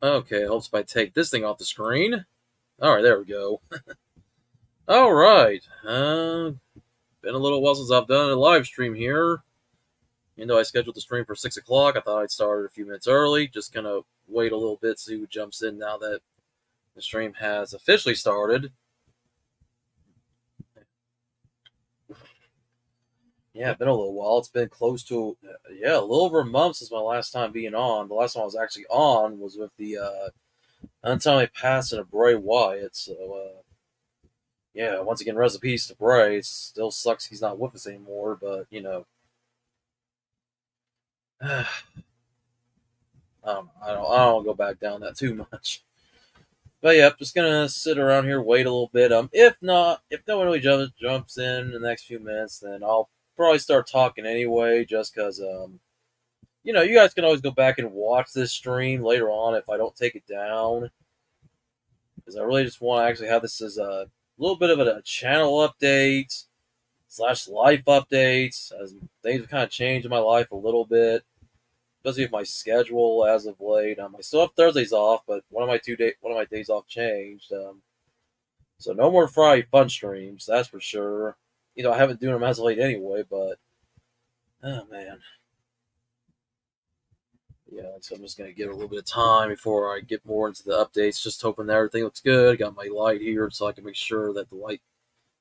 Okay, helps if I take this thing off the screen. Alright, there we go. Alright. Been a little while since I've done a live stream here. You know, I scheduled the stream for 6 o'clock. I thought I'd start a few minutes early. Just gonna wait a little bit, see who jumps in now that the stream has officially started. Yeah, been a little while. It's been close to, a little over a month since my last time being on. The last time I was actually on was with the untimely passing of Bray Wyatt. So, yeah, once again, rest in peace to Bray. It still sucks he's not with us anymore, but, I don't go back down that too much. But yeah, just gonna sit around here, wait a little bit. If no one really jumps in the next few minutes, then I'll probably start talking anyway, just because you guys can always go back and watch this stream later on if I don't take it down, because I really just want to actually have this as a little bit of a channel update slash life updates, as things have kind of changed in my life a little bit, especially with my schedule as of late. I still have Thursdays off, but one of my days off changed. So no more Friday fun streams, that's for sure. I haven't done them as of late anyway, but oh man, yeah. So I'm just gonna give it a little bit of time before I get more into the updates. Just hoping that everything looks good. Got my light here so I can make sure that the light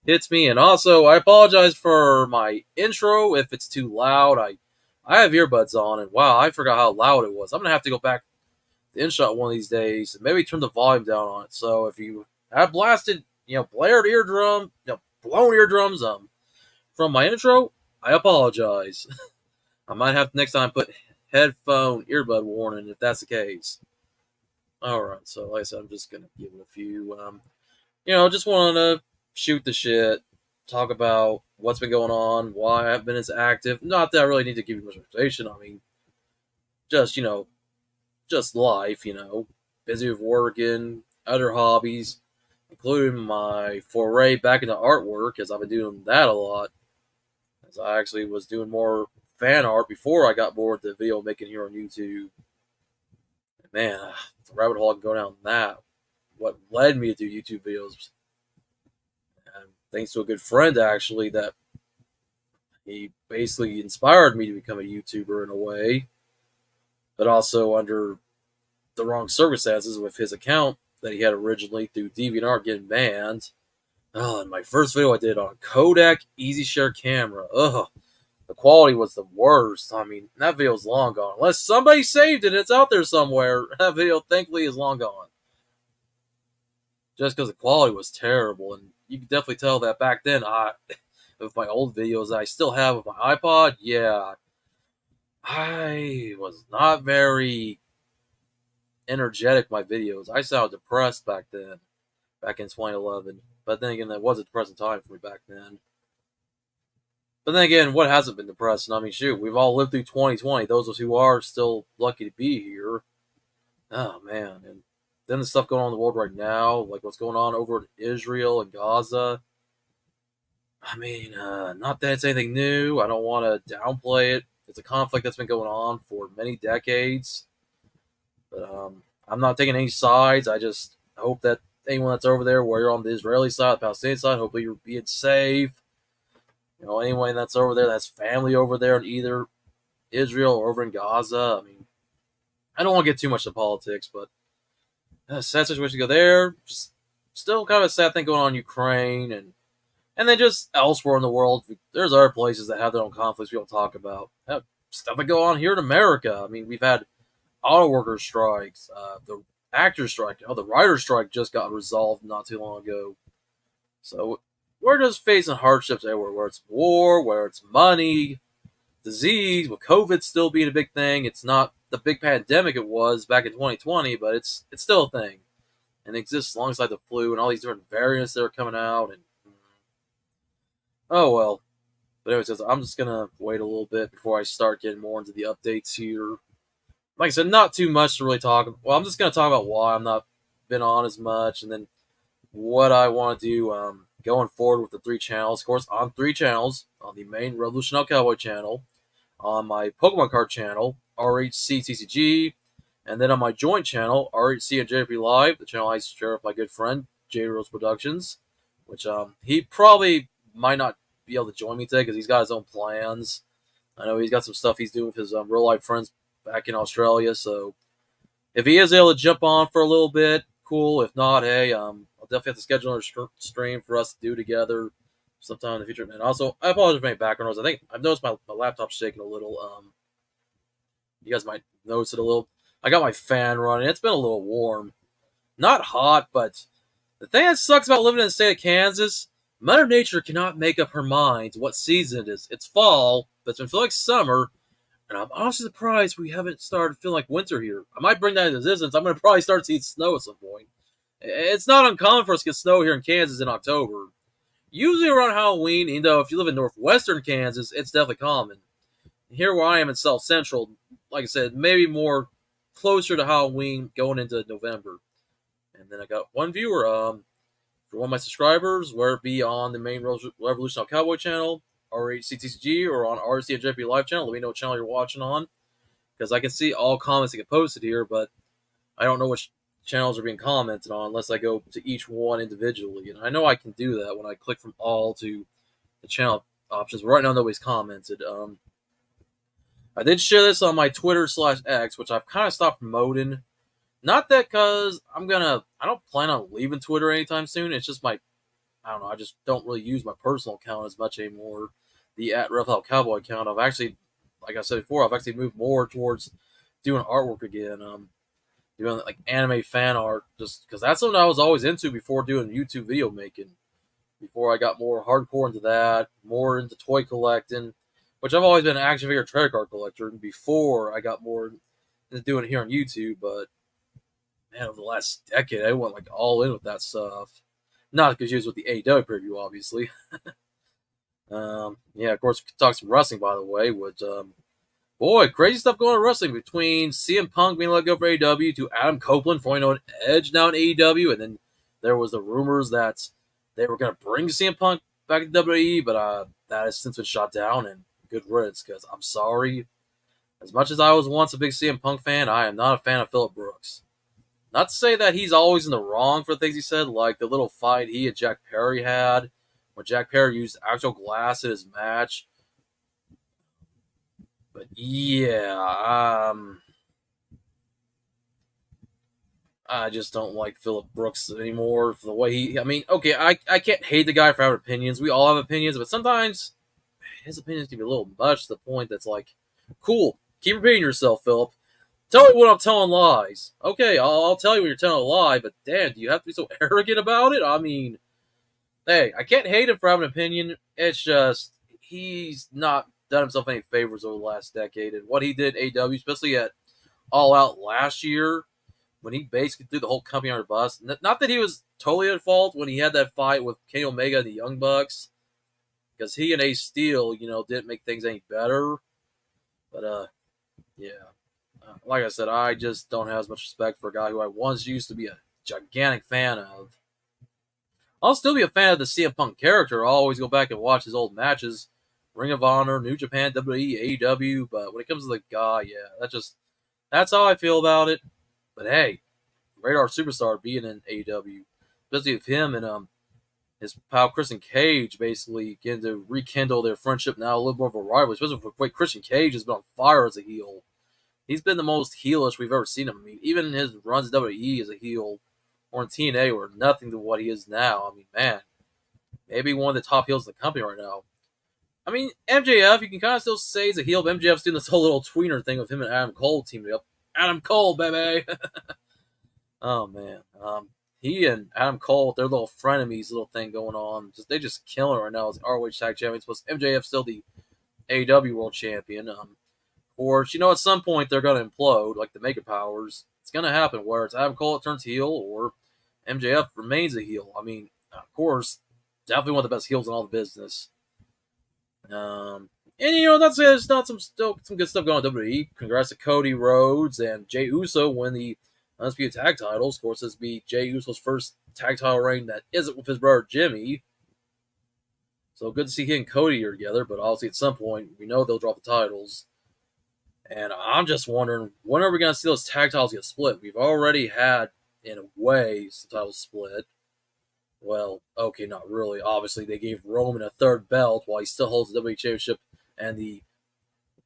hits me. And also, I apologize for my intro if it's too loud. I have earbuds on, and wow, I forgot how loud it was. I'm gonna have to go back to InShot one of these days and maybe turn the volume down on it. So if you have blasted, blared eardrum, blown eardrums, from my intro, I apologize. I might have to next time put headphone earbud warning if that's the case. All right, so like I said, I'm just gonna give it a few. Just want to shoot the shit, talk about what's been going on, why I haven't been as active. Not that I really need to give you much information. I mean, just just life. Busy with working, other hobbies, including my foray back into artwork, as I've been doing that a lot. As I actually was doing more fan art before I got bored with the video making here on YouTube. And man, the rabbit hole I can go down that. What led me to do YouTube videos. And thanks to a good friend, actually, that he basically inspired me to become a YouTuber in a way, but also under the wrong circumstances with his account that he had originally through DeviantArt getting banned. Oh, and my first video I did on a Kodak EasyShare camera. Ugh, the quality was the worst. I mean, that video's long gone. Unless somebody saved it, it's out there somewhere. That video, thankfully, is long gone. Just because the quality was terrible, and you can definitely tell that back then, with my old videos I still have with my iPod, yeah, I was not very energetic with my videos. I sounded depressed back then, back in 2011. But then again, that was a depressing time for me back then. But then again, what hasn't been depressing? I mean, shoot, we've all lived through 2020. Those of us who are still lucky to be here. Oh, man. And then the stuff going on in the world right now, like what's going on over in Israel and Gaza. I mean, not that it's anything new. I don't want to downplay it. It's a conflict that's been going on for many decades. But I'm not taking any sides. I just hope that anyone that's over there, where you're on the Israeli side, the Palestinian side, hopefully you're being safe. Anyone that's over there, that's family over there in either Israel or over in Gaza. I mean, I don't want to get too much into politics, but sad situation to go there. Just still kind of a sad thing going on in Ukraine, and then just elsewhere in the world. There's other places that have their own conflicts we don't talk about. Stuff that go on here in America. I mean, we've had auto worker strikes, the actor strike, the writer strike just got resolved not too long ago. So we're just facing hardships everywhere, where it's war, where it's money, disease, with COVID still being a big thing. It's not the big pandemic it was back in 2020, but it's still a thing. And it exists alongside the flu and all these different variants that are coming out. And oh well. But anyways, I'm just going to wait a little bit before I start getting more into the updates here. Like I said, not too much to really talk about. Well, I'm just going to talk about why I'm not been on as much, and then what I want to do going forward with the 3 channels. Of course, on 3 channels, on the main Revolution Cowboy channel, on my Pokemon card channel, RHCTCG, And then on my joint channel, RHC and JP Live, the channel I share with my good friend, J Rose Productions, which he probably might not be able to join me today because he's got his own plans. I know he's got some stuff he's doing with his real life friends back in Australia. So if he is able to jump on for a little bit, cool. If not, hey, I'll definitely have to schedule a stream for us to do together sometime in the future. And also, I apologize for any background noise. I think I've noticed my laptop's shaking a little. You guys might notice it a little. I got my fan running. It's been a little warm. Not hot, but the thing that sucks about living in the state of Kansas, Mother Nature cannot make up her mind what season it is. It's fall, but it's been feeling like summer, and I'm honestly surprised we haven't started feeling like winter here. I might bring that into existence. I'm going to probably start seeing snow at some point. It's not uncommon for us to get snow here in Kansas in October. Usually around Halloween, even though if you live in northwestern Kansas, it's definitely common. Here where I am in South Central, like I said, maybe more closer to Halloween going into November. And then I got one viewer, for one of my subscribers, whether it be on the main Revolution Cowboy channel, RHCTCG, or on RC and JP Live channel. Let me know what channel you're watching on, because I can see all comments that get posted here, but I don't know which channels are being commented on unless I go to each one individually. And I know I can do that when I click from all to the channel options. But right now, nobody's commented. I did share this on my Twitter/X, which I've kind of stopped promoting. Not that because I don't plan on leaving Twitter anytime soon. It's just I don't know, I just don't really use my personal account as much anymore. The @RefHellCowboy account. I've actually, like I said before, I've actually moved more towards doing artwork again. Doing like anime fan art, just because that's something I was always into before doing YouTube video making. Before I got more hardcore into that, more into toy collecting, which I've always been an action figure trading card collector before I got more into doing it here on YouTube. But man, over the last decade, I went like all in with that stuff. Not confused with the AEW preview, obviously. Yeah, of course, we could talk some wrestling, by the way. Which, boy, crazy stuff going on in wrestling between CM Punk being let go for AEW to Adam Copeland formerly known Edge now in AEW, and then there was the rumors that they were going to bring CM Punk back to WWE, but that has since been shot down, and good riddance, because I'm sorry. As much as I was once a big CM Punk fan, I am not a fan of Phillip Brooks. Not to say that he's always in the wrong for things he said, like the little fight he and Jack Perry had, when Jack Perry used actual glass in his match. But yeah, I just don't like Phillip Brooks anymore for the way he. I mean, okay, I can't hate the guy for having opinions. We all have opinions, but sometimes his opinions can be a little much to the point that's like, cool, keep repeating yourself, Phillip. Tell me when I'm telling lies. Okay, I'll tell you when you're telling a lie, but damn, do you have to be so arrogant about it? I mean, hey, I can't hate him for having an opinion. It's just, he's not done himself any favors over the last decade. And what he did at AEW, especially at All Out last year, when he basically threw the whole company under the bus. Not that he was totally at fault when he had that fight with Kenny Omega and the Young Bucks, because he and Ace Steel, didn't make things any better. But, yeah. Like I said, I just don't have as much respect for a guy who I once used to be a gigantic fan of. I'll still be a fan of the CM Punk character. I'll always go back and watch his old matches. Ring of Honor, New Japan, WWE, AEW. But when it comes to the guy, yeah, that's how I feel about it. But hey, Radar Superstar being in AEW, especially with him and his pal Christian Cage basically getting to rekindle their friendship now a little more of a rivalry, especially with the way Christian Cage has been on fire as a heel. He's been the most heelish we've ever seen him. I mean, even his runs in WWE as a heel or in TNA were nothing to what he is now. I mean, man, maybe one of the top heels in the company right now. I mean, MJF, you can kind of still say he's a heel, but MJF's doing this whole little tweener thing with him and Adam Cole teaming up. Adam Cole, baby! Oh, man. He and Adam Cole, their little frenemies little thing going on, they just killing it right now as ROH Tag Champions. Plus, MJF still the AEW World Champion. Or, at some point they're going to implode, like the Mega Powers. It's going to happen where it's Adam Cole that turns heel or MJF remains a heel. I mean, of course, definitely one of the best heels in all the business. And, that's it. There's not still some good stuff going on WWE. Congrats to Cody Rhodes and Jey Uso win the Undisputed Tag titles. Of course, this will be Jey Uso's first tag title reign that isn't with his brother Jimmy. So good to see he and Cody are together, but obviously at some point, we know they'll drop the titles. And I'm just wondering, when are we going to see those tag titles get split? We've already had, in a way, some titles split. Well, okay, not really. Obviously, they gave Roman a third belt while he still holds the WWE Championship and the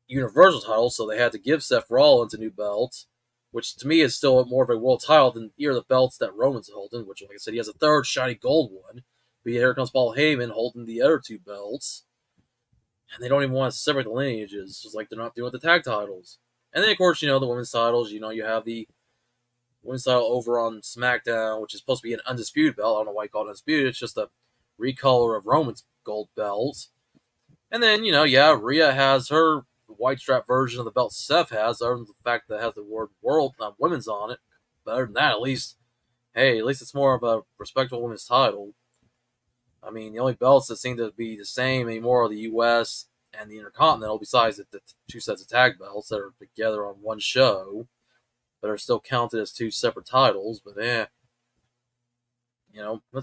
Universal title, so they had to give Seth Rollins a new belt, which to me is still more of a world title than either of the belts that Roman's holding, which, like I said, he has a third shiny gold one. But here comes Paul Heyman holding the other two belts. And they don't even want to separate the lineages, just like they're not doing with the tag titles. And then, of course, the women's titles, you have the women's title over on SmackDown, which is supposed to be an undisputed belt. I don't know why you call it undisputed. It's just a recolor of Roman's gold belts. And then, Rhea has her white strap version of the belt Seth has, other than the fact that it has the word world, women's on it. But other than that, at least it's more of a respectable women's title. I mean, the only belts that seem to be the same anymore are the U.S. and the Intercontinental, besides the two sets of tag belts that are together on one show, but are still counted as two separate titles. But that's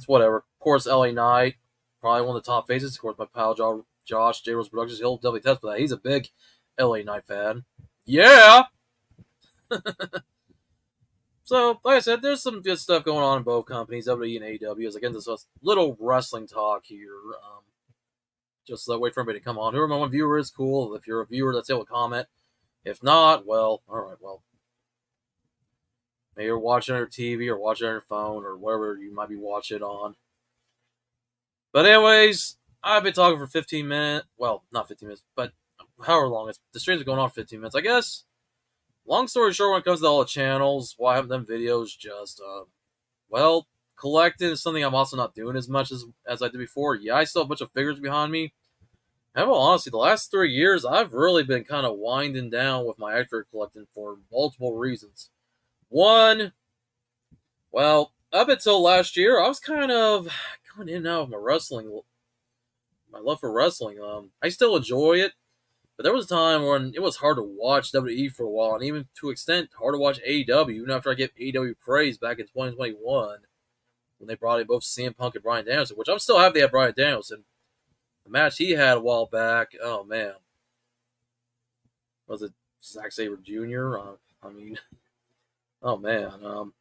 whatever. Of course, LA Knight, probably one of the top faces. Of course, my pal Josh, J Rose Productions, he'll definitely test for that. He's a big LA Knight fan. Yeah! So, like I said, there's some good stuff going on in both companies, WWE and AEW. As again, this is little wrestling talk here. Just wait for everybody to come on. Whoever my one viewer is, cool. If you're a viewer, that's able to comment. If not, well, alright, well. Maybe you're watching on your TV or watching on your phone or whatever you might be watching on. But anyways, I've been talking for 15 minutes. Well, not 15 minutes, but however long. The streams are going on for 15 minutes, I guess. Long story short, when it comes to all the channels, why I haven't done videos, just, collecting is something I'm also not doing as much as I did before. Yeah, I still have a bunch of figures behind me. And well, honestly, the last 3 years, I've really been kind of winding down with my action collecting for multiple reasons. One, well, up until last year, I was kind of going in and out of my love for wrestling. I still enjoy it. But there was a time when it was hard to watch WWE for a while, and even to an extent, hard to watch AEW, even after I gave AEW praise back in 2021, when they brought in both CM Punk and Bryan Danielson, which I'm still happy they had Bryan Danielson. The match he had a while back, oh man. Was it Zack Sabre Jr.? Oh man.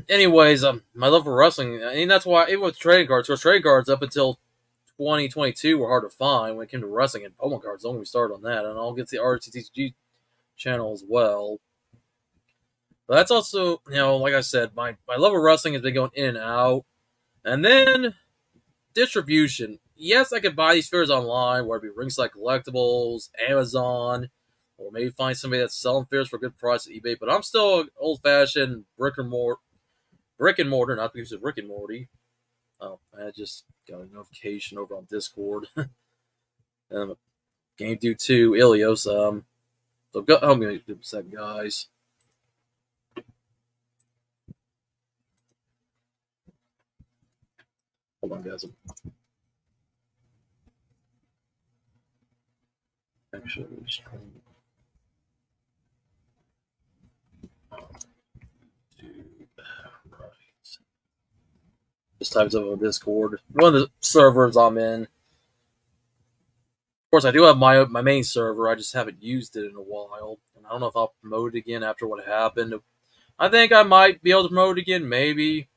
Anyways, my love for wrestling, and that's why, even with trading cards, up until 2022 were hard to find when it came to wrestling, and Pokemon cards. Don't get me started on that, and I'll get to the RTTG channel as well. But that's also, like I said, my love of wrestling has been going in and out. And then, distribution. Yes, I could buy these figures online, whether it be Ringside Collectibles, Amazon, or maybe find somebody that's selling figures for a good price at eBay. But I'm still old-fashioned brick and mortar, not because of Rick and Morty. Oh, I just got a notification over on Discord. Game Due 2, Ilios. I'm going to do a second, guys. Hold on, guys. Actually, just types up on Discord. One of the servers I'm in. Of course, I do have my main server. I just haven't used it in a while, and I don't know if I'll promote it again after what happened. I think I might be able to promote it again, maybe.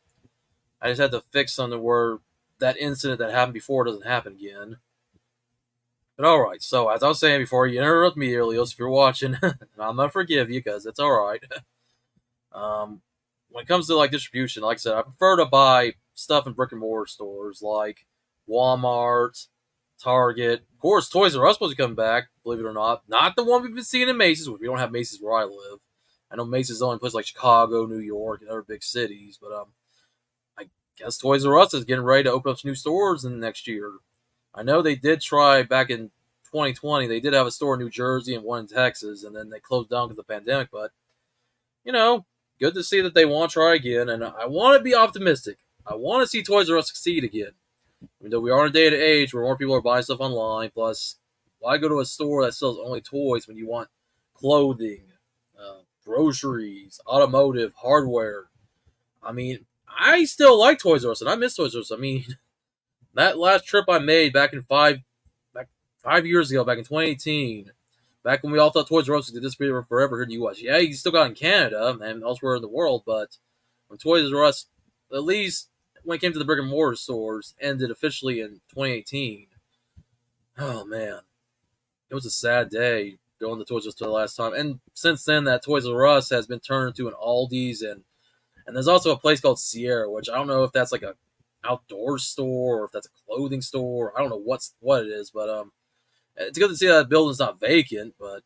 I just had to fix something where that incident that happened before doesn't happen again. But alright, so as I was saying before, you interrupt me, Ilios, if you're watching, and I'm going to forgive you, because it's alright. When it comes to, distribution, like I said, I prefer to buy stuff in brick-and-mortar stores, like Walmart, Target. Of course, Toys R Us supposed to come back, believe it or not. Not the one we've been seeing in Macy's, which we don't have Macy's where I live. I know Macy's only places like Chicago, New York, and other big cities, but I guess Toys R Us is getting ready to open up some new stores in the next year. I know they did try back in 2020. They did have a store in New Jersey and one in Texas, and then they closed down because of the pandemic. But, good to see that they want to try again, and I want to be optimistic. I want to see Toys R Us succeed again. We are in a day and age where more people are buying stuff online. Plus, why go to a store that sells only toys when you want clothing, groceries, automotive, hardware? I still like Toys R Us, and I miss Toys R Us. That last trip I made back in 5 years ago, back in 2018, back when we all thought Toys R Us would disappear forever here in the U.S. Yeah, you still got it in Canada and elsewhere in the world, but when Toys R Us, at least when it came to the brick and mortar stores, ended officially in 2018. Oh man, it was a sad day going to Toys R Us for the last time. And since then, that Toys R Us has been turned into an Aldi's, and there's also a place called Sierra, which I don't know if that's like a outdoor store or if that's a clothing store. I don't know what it is, but it's good to see that building's not vacant. But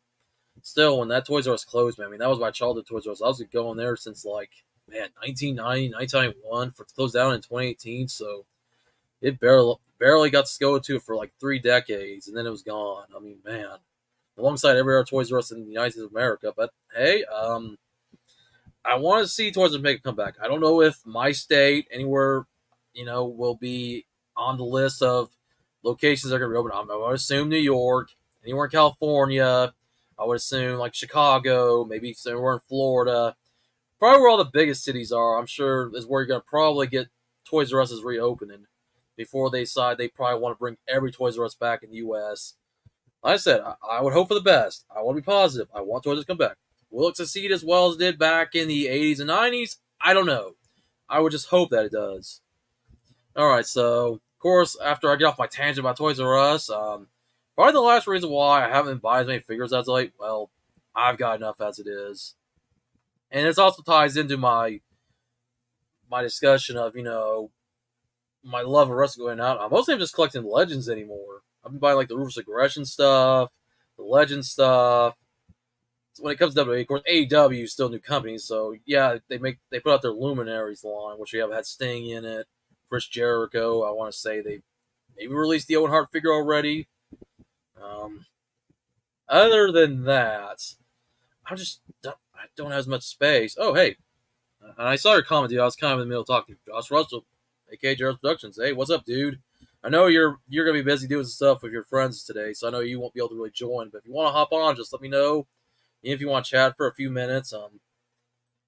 still, when that Toys R Us closed, man, I mean that was my childhood Toys R Us. I was going there since like 1990, 1991 for it to close down in 2018. So it barely got to go to it for like 3 decades, and then it was gone. I mean, man, alongside every other Toys R Us in the United States of America. But hey, I want to see Toys R Us make a comeback. I don't know if my state anywhere, will be on the list of locations that are going to reopen. I would assume New York, anywhere in California. I would assume like Chicago, maybe somewhere in Florida. Probably where all the biggest cities are, I'm sure, is where you're going to probably get Toys R Us reopening before they decide they probably want to bring every Toys R Us back in the U.S. Like I said, I would hope for the best. I want to be positive. I want Toys R Us to come back. Will it succeed as well as it did back in the 80s and 90s? I don't know. I would just hope that it does. Alright, so, of course, after I get off my tangent about Toys R Us, probably the last reason why I haven't bought as many figures as late, well, I've got enough as it is. And this also ties into my discussion of, my love of wrestling going out. I'm mostly just collecting Legends anymore. I've been buying like the Ruthless Aggression stuff, the Legend stuff. When it comes to WWE, of course, AEW is still a new company, so yeah, they put out their Luminaries line, which we have had Sting in it, Chris Jericho. I want to say they maybe released the Owen Hart figure already. Other than that, I don't have as much space. Oh hey, and I saw your comment, dude. I was kind of in the middle of talking to Josh Russell, aka Jared's Productions. Hey, what's up, dude? I know you're gonna be busy doing some stuff with your friends today, so I know you won't be able to really join. But if you want to hop on, just let me know. If you want to chat for a few minutes,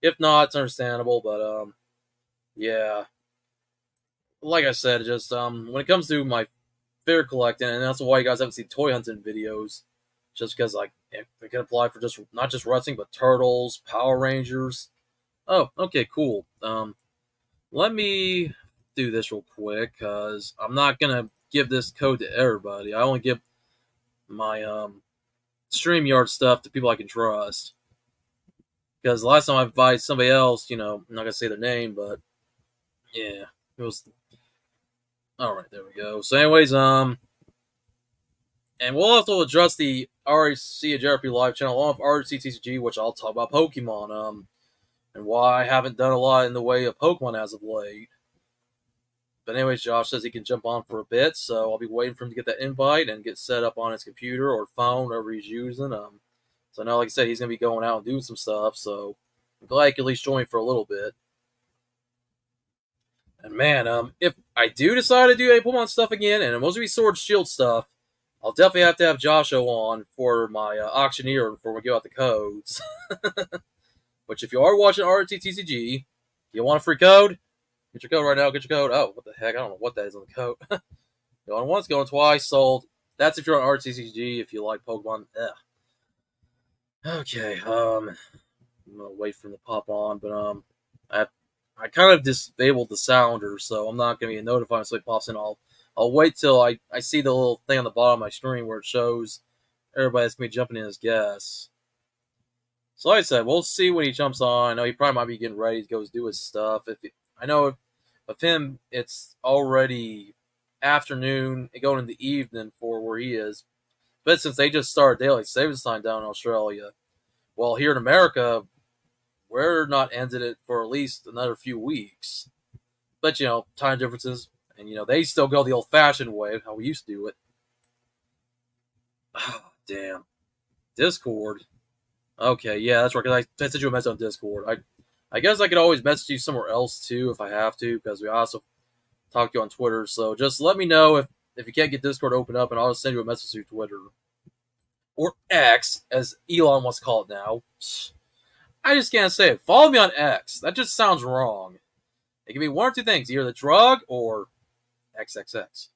if not, it's understandable. But yeah, like I said, just when it comes to my figure collecting, and that's why you guys haven't seen toy hunting videos, just because like it can apply for just not just wrestling, but Turtles, Power Rangers. Oh, okay, cool. Let me do this real quick because I'm not gonna give this code to everybody. I only give my StreamYard stuff to people I can trust. Because the last time I invited somebody else, I'm not gonna say their name, but yeah, it was. All right, there we go. So, anyways, and we'll also address the RAC JRP live channel along with RCTCG, which I'll talk about Pokemon, and why I haven't done a lot in the way of Pokemon as of late. But anyways, Josh says he can jump on for a bit, so I'll be waiting for him to get that invite and get set up on his computer or phone, whatever he's using. So now, like I said, he's gonna be going out and doing some stuff. So I'm glad he can at least join for a little bit. And man, if I do decide to do a Pokemon stuff again, and it mostly be Sword Shield stuff, I'll definitely have to have Joshua on for my auctioneer before we give out the codes. Which, if you are watching RTTCG, you want a free code? Get your code right now. Get your code. Oh, what the heck? I don't know what that is on the code. Going once, going twice, sold. That's if you're on RTCG. If you like Pokemon, Okay. I'm gonna wait for him to pop on, but I kind of disabled the sounder, so I'm not gonna be notified until he pops in. I'll wait till I see the little thing on the bottom of my screen where it shows everybody's gonna be jumping in as guests. So like I said, we'll see when he jumps on. I know he probably might be getting ready to go do his stuff. I know of him, it's already afternoon, going in the evening for where he is. But since they just started daylight savings time down in Australia, well, here in America, we're not ending it for at least another few weeks. But, time differences, and, they still go the old-fashioned way, how we used to do it. Oh, damn. Discord. Okay, yeah, that's right, because I sent you a message on Discord. I guess I could always message you somewhere else, too, if I have to, because we also talk to you on Twitter. So just let me know if you can't get Discord open up, and I'll just send you a message through Twitter. Or X, as Elon wants to call it now. I just can't say it. Follow me on X. That just sounds wrong. It can be one or two things. Either the drug or XXX.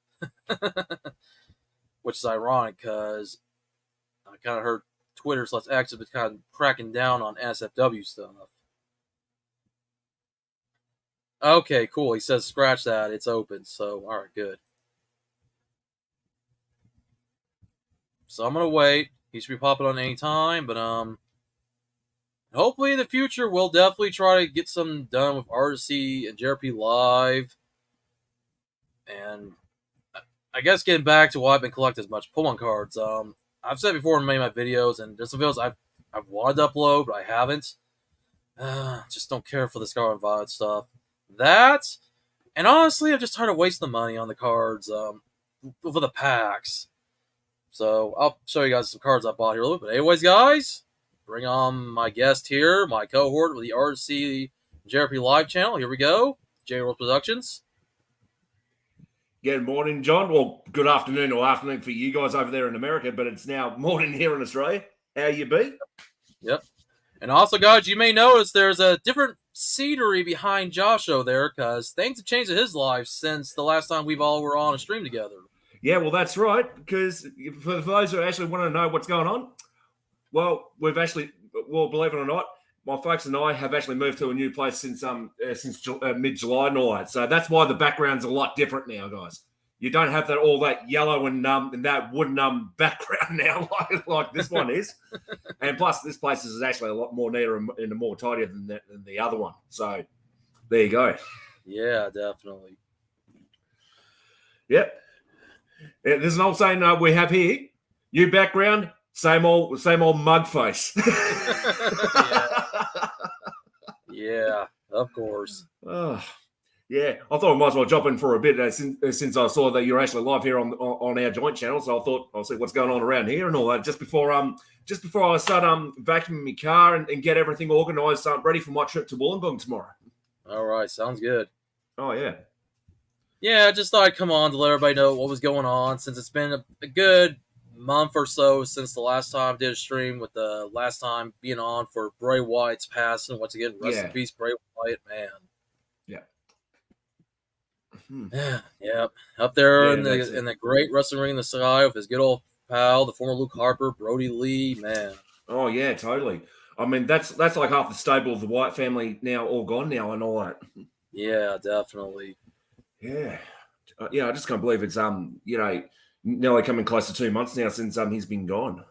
which is ironic because I kind of heard Twitter / X has been kind of cracking down on NSFW stuff. Okay, cool. He says scratch that. It's open. So, all right, good. So I'm gonna wait. He should be popping on any time, but hopefully in the future we'll definitely try to get some done with RC and JRP Live, and I guess getting back to why I've been collecting as much Pokemon cards. I've said before in many of my videos, and there's some videos I've wanted to upload, but I haven't. Just don't care for the Scarlet and Violet stuff. That, and honestly, I'm just tired of wasting the money on the cards for the packs. So I'll show you guys some cards I bought here a little bit. But anyways, guys, bring on my guest here, my cohort with the RC JRP Live channel. Here we go, J World Productions. Good morning, John. Well, good afternoon or afternoon for you guys over there in America, but it's now morning here in Australia. How you be? Yep. And also, guys, you may notice there's a different scenery behind Joshua there because things have changed in his life since the last time we've all were on a stream together. Yeah, well, that's right, because for those who actually want to know what's going on, well, believe it or not, my folks and I have actually moved to a new place since mid-July and all that. So that's why the background's a lot different now, guys. You don't have all that yellow and that wooden background now like this one is. And plus, this place is actually a lot more neater and more tidier than the other one. So there you go. Yeah, definitely. Yep. There's an old saying we have here: "New background, same old mug face." Yeah, of course. Yeah, I thought I might as well jump in for a bit since I saw that you're actually live here on our joint channel. So I thought I'll see what's going on around here and all that just before I start vacuuming my car and get everything organised, ready for my trip to Wollongong tomorrow. All right, sounds good. Oh yeah. Yeah, I just thought I'd come on to let everybody know what was going on since it's been a good month or so since the last time I did a stream, with the last time being on for Bray Wyatt's passing. Once again, rest in peace, Bray Wyatt, man. Yeah. Yep. Up there in the great wrestling ring in the sky with his good old pal, the former Luke Harper, Brody Lee, man. Oh yeah, totally. I mean, that's like half the stable of the Wyatt family now all gone now and all that. Yeah, definitely. Yeah. I just can't believe it's nearly coming close to 2 months now since he's been gone.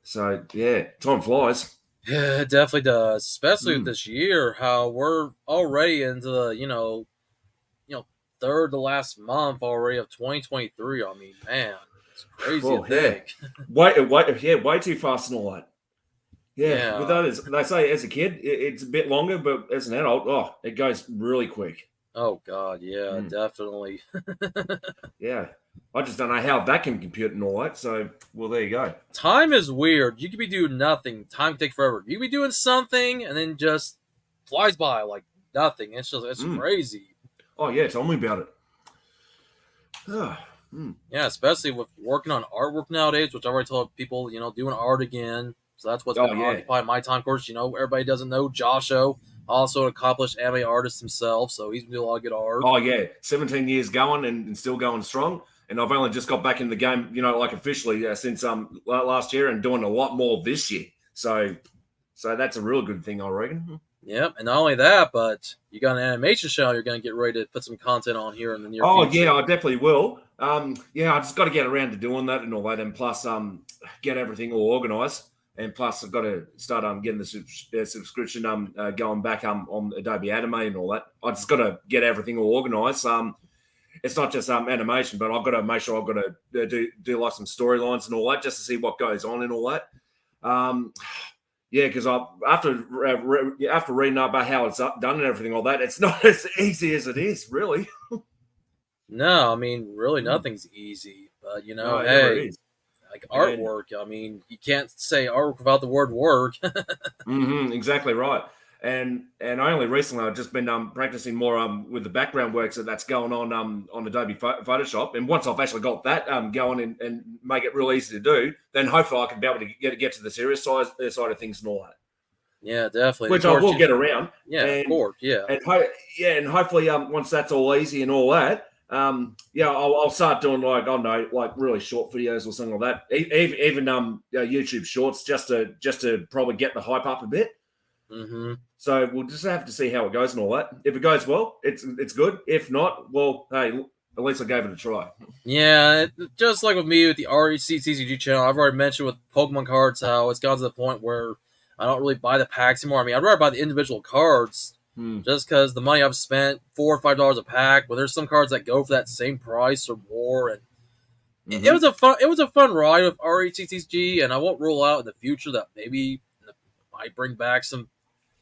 So yeah, time flies. Yeah, it definitely does. Especially with this year, how we're already into the third to last month already of 2023. I mean, man, it's crazy to think. Way too fast and all that. Yeah. With that, they say as a kid it's a bit longer, but as an adult, it goes really quick. Oh God, yeah, definitely. Yeah, I just don't know how that can compute and all that. So, well, there you go. Time is weird. You could be doing nothing. Time can take forever. You could be doing something and then just flies by like nothing. It's crazy. Oh yeah, tell me about it. Yeah, especially with working on artwork nowadays, which I already told people, doing art again. So that's what's been occupying my time. Of course, everybody doesn't know Joshua, also an accomplished anime artist himself, so he's been doing a lot of good art. Oh yeah, 17 years going and still going strong. And I've only just got back in the game, like officially since last year, and doing a lot more this year. So that's a real good thing, I reckon. Yep, and not only that, but you got an animation channel you're going to get ready to put some content on here in the near future. Oh, yeah, I definitely will. I just got to get around to doing that and all that, and plus get everything all organised. And plus, I've got to start getting the subscription going back on Adobe Anime and all that. I just got to get everything all organised. It's not just animation, but I've got to make sure I've got to do like some storylines and all that just to see what goes on and all that. Because after reading up about how it's done and everything like that, it's not as easy as it is, really. No, I mean, really, nothing's easy. But hey, like artwork. I mean, you can't say artwork without the word work. Exactly right. And I only recently I've just been practicing more with the background work that's going on Adobe Photoshop. And once I've actually got that going and make it real easy to do, then hopefully I can be able to get to the serious side of things and all that. Yeah, definitely. Which I will get around. Yeah, of course. Yeah. And hopefully once that's all easy and all that, Yeah, I'll start doing like I don't know, like really short videos or something like that. Even YouTube Shorts just to probably get the hype up a bit. Mm-hmm. So we'll just have to see how it goes and all that. If it goes well, it's good. If not, well, hey, at least I gave it a try. Yeah, just like with me with the REC TCG channel, I've already mentioned with Pokemon cards how it's gotten to the point where I don't really buy the packs anymore. I mean, I'd rather buy the individual cards just because the money I've spent, $4 or $5 a pack, but there's some cards that go for that same price or more. And it was a fun ride with RECTG, and I won't rule out in the future that maybe I might bring back some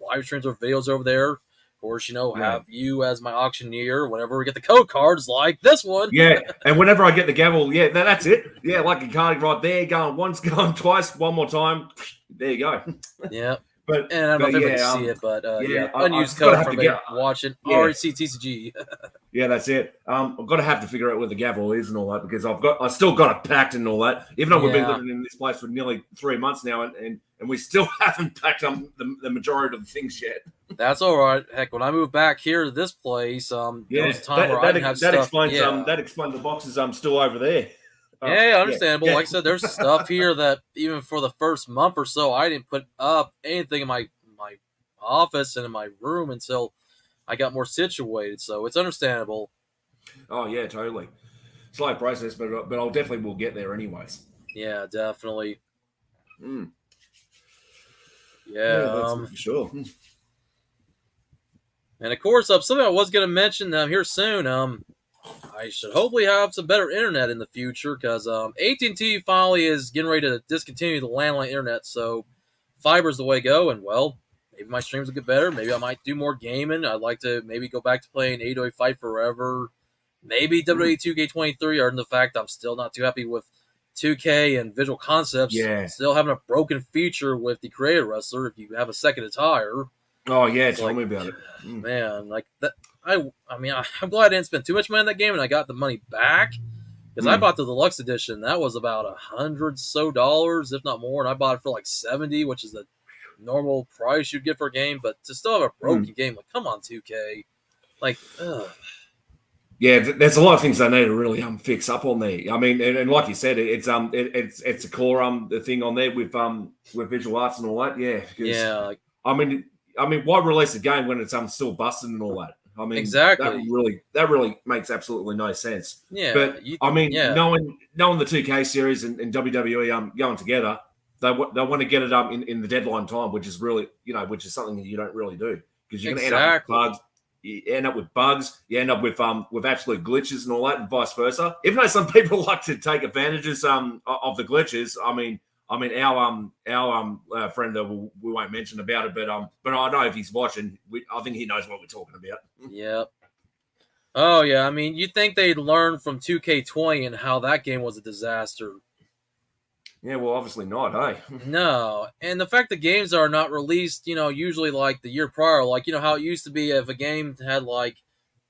live streams or videos over there. Of course, have you as my auctioneer whenever we get the code cards like this one. Yeah, and whenever I get the gavel, yeah, that's it. Yeah, like a card right there, going once, going twice, one more time. There you go. Yeah. But and I don't know if everybody can see it, but unused code for me watching RECTCG. Yeah, that's it. I've got to have to figure out where the gavel is and all that because I still got it packed and all that. Even though we've been living in this place for nearly 3 months now, and we still haven't packed the majority of the things yet. That's all right. Heck, when I move back here to this place, there was a time where I didn't have that stuff. Explains, that explains the boxes still over there. Understandable. Like I said, there's stuff here that even for the first month or so, I didn't put up anything in my office and in my room until I got more situated. So it's understandable. Oh yeah, totally. Slow process, but I'll definitely will get there anyways. Yeah, definitely. Yeah, that's for sure. And of course, something I was going to mention here soon. I should hopefully have some better internet in the future because AT&T finally is getting ready to discontinue the landline internet. So fiber's the way to go. And well, maybe my streams will get better. Maybe I might do more gaming. I'd like to maybe go back to playing AWA Fight Forever. Maybe WWE 2K23, or in the fact I'm still not too happy with 2K and Visual Concepts. Yeah. Still having a broken feature with the Creative Wrestler if you have a second attire. Oh yeah, tell me about it. Man, like that. I'm glad I didn't spend too much money on that game and I got the money back because I bought the deluxe edition. That was about $100 so, if not more, and I bought it for like $70, which is the normal price you'd get for a game. But to still have a broken game, like come on, 2K, like. Yeah, there's a lot of things they need to really fix up on there. I mean, and like you said, it's a core the thing on there with visual arts and all that. Yeah, yeah. I mean, why release a game when it's still busted and all that? I mean, exactly. That really makes absolutely no sense. Yeah, but knowing the 2K series and WWE going together, they want to get it in the deadline time, which is really which is something that you don't really do because you're going to end up with bugs. You end up with bugs. You end up with absolute glitches and all that, and vice versa. Even though some people like to take advantages of the glitches, I mean, our friend that we won't mention about it, but I know if he's watching, I think he knows what we're talking about. Yep. Oh yeah, I mean, you'd think they'd learn from 2K20 and how that game was a disaster. Yeah, well, obviously not, hey? No, and the fact that games are not released, usually like the year prior, like how it used to be if a game had like,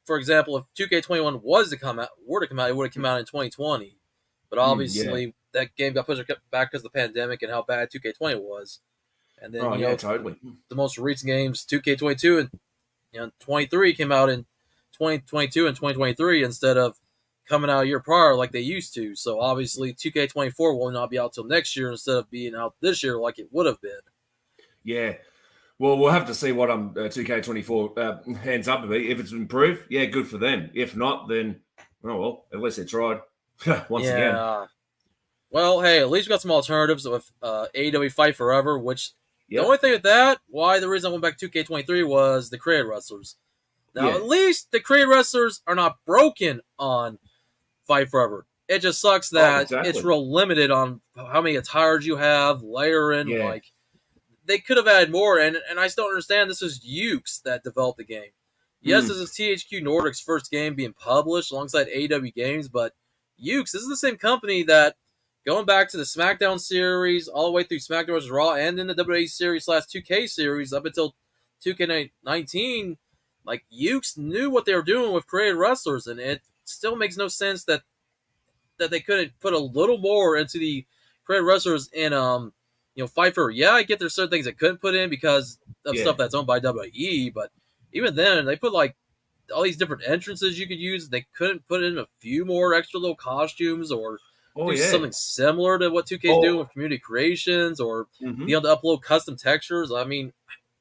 for example, if 2K21 were to come out, it would have come out in 2020. But obviously, that game got pushed back because of the pandemic and how bad 2K20 was. And then, totally. The most recent games, 2K22 and 23 came out in 2022 and 2023 instead of coming out a year prior like they used to. So obviously 2K24 will not be out till next year instead of being out this year like it would have been. Yeah. Well, we'll have to see what 2K24 hands up to be. If it's improved, yeah, good for them. If not, then, oh well, at least they tried. Once again. Well, hey, at least we got some alternatives with AEW Fight Forever, which the only thing with that, the reason I went back to 2K23 was the Created Wrestlers. Now, at least the Created Wrestlers are not broken on Fight Forever. It just sucks that it's real limited on how many attires you have, layering, like they could have added more, and I still don't understand this is Yuke's that developed the game. Yes, this is THQ Nordic's first game being published alongside AEW Games, but Yuke's, this is the same company that going back to the SmackDown series, all the way through SmackDown vs. Raw, and in the WWE series / 2K series up until 2K19, like Yuke's knew what they were doing with Created Wrestlers, and it still makes no sense that they couldn't put a little more into the Created Wrestlers in Fight for. Yeah, I get there's certain things they couldn't put in because of stuff that's owned by WWE, but even then they put like all these different entrances you could use. They couldn't put in a few more extra little costumes or Oh do yeah. something similar to what 2K is doing Oh. with community creations or Mhm. be able to upload custom textures. I mean,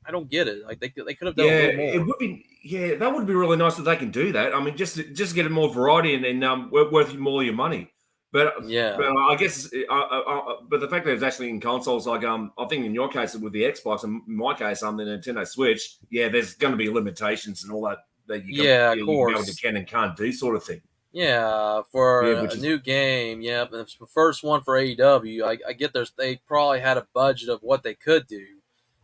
I don't get it. Like they could have done a Yeah, little it more. would be. Yeah, that would be really nice if they can do that. I mean, just get more variety and worth more of your money. But Yeah, I guess, but the fact that it's actually in consoles, like I think in your case with the Xbox, and in my case, the Nintendo Switch. Yeah, there's going to be limitations and all that yeah, of you can be able to course. can and can't do sort of thing. Yeah, for Yeah, a which is new game, yeah, and it's the first one for AEW. I get they probably had a budget of what they could do.